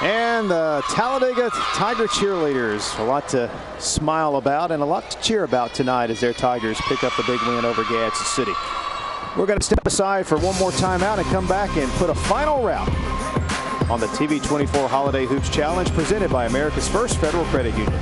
And the Talladega Tiger cheerleaders, a lot to smile about and a lot to cheer about tonight as their Tigers pick up the big win over Gadsden City. We're going to step aside for one more timeout and come back and put a final wrap on the TV24 Holiday Hoops Challenge presented by America's First Federal Credit Union.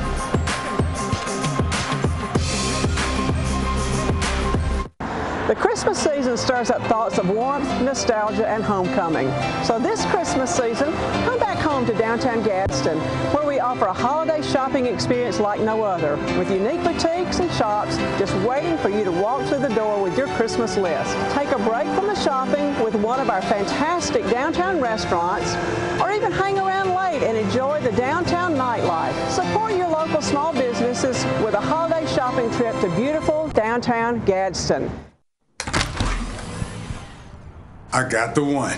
The Christmas season stirs up thoughts of warmth, nostalgia, and homecoming. So this Christmas season, come back home to downtown Gadsden, where we offer a holiday shopping experience like no other, with unique boutiques and shops just waiting for you to walk through the door with your Christmas list. Take a break from the shopping with one of our fantastic downtown restaurants, or even hang around late and enjoy the downtown nightlife. Support your local small businesses with a holiday shopping trip to beautiful downtown Gadsden. I got the one.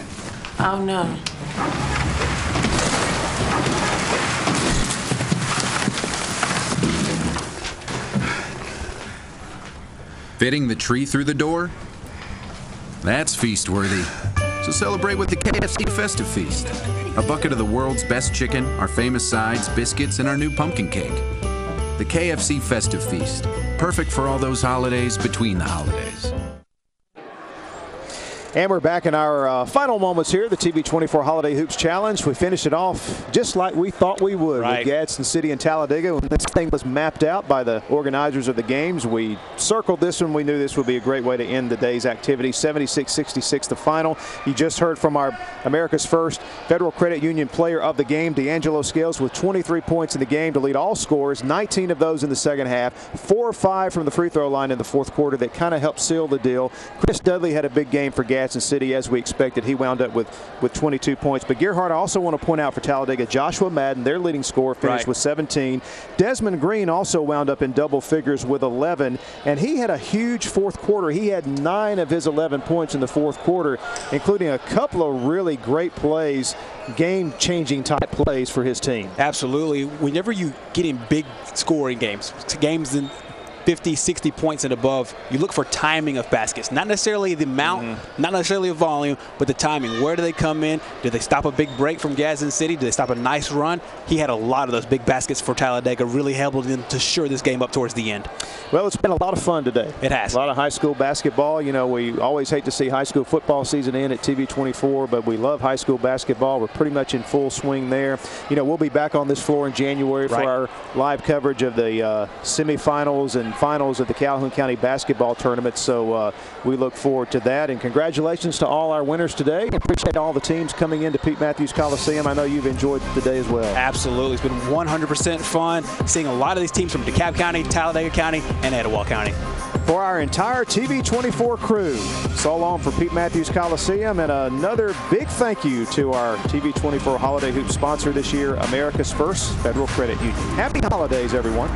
Oh no. Fitting the tree through the door? That's feast-worthy. So celebrate with the KFC Festive Feast. A bucket of the world's best chicken, our famous sides, biscuits, and our new pumpkin cake. The KFC Festive Feast. Perfect for all those holidays between the holidays. And we're back in our final moments here, the TV24 Holiday Hoops Challenge. We finished it off just like we thought we would with Gadsden City and Talladega. When this thing was mapped out by the organizers of the games, we circled this one. We knew this would be a great way to end the day's activity. 76-66 the final. You just heard from our America's First Federal Credit Union player of the game, D'Angelo Scales, with 23 points in the game to lead all scorers, 19 of those in the second half, 4 or 5 from the free throw line in the fourth quarter that kind of helped seal the deal. Chris Dudley had a big game for Gadsden City, as we expected. He wound up with 22 points. But Gerhardt, I also want to point out for Talladega, Joshua Madden, their leading scorer, finished with 17. Desmond Green also wound up in double figures with 11, and he had a huge fourth quarter. He had 9 of his 11 points in the fourth quarter, including a couple of really great plays, game-changing type plays for his team. Absolutely. Whenever you get in big scoring games in 50, 60 points and above, you look for timing of baskets. Not necessarily the amount, not necessarily the volume, but the timing. Where do they come in? Do they stop a big break from Gadsden City? Do they stop a nice run? He had a lot of those big baskets for Talladega, really helped them to shore this game up towards the end. Well, it's been a lot of fun today. It has. A lot of high school basketball. You know, we always hate to see high school football season end at TV24, but we love high school basketball. We're pretty much in full swing there. You know, we'll be back on this floor in January for our live coverage of the semifinals and finals of the Calhoun County basketball tournament. So we look forward to that. And congratulations to all our winners today. Appreciate all the teams coming into Pete Matthews Coliseum. I know you've enjoyed the day as well. Absolutely. It's been 100% fun seeing a lot of these teams from DeKalb County, Talladega County, and Etowah County. For our entire TV24 crew, so long for Pete Matthews Coliseum, and another big thank you to our TV24 Holiday Hoops sponsor this year, America's First Federal Credit Union. Happy holidays, everyone.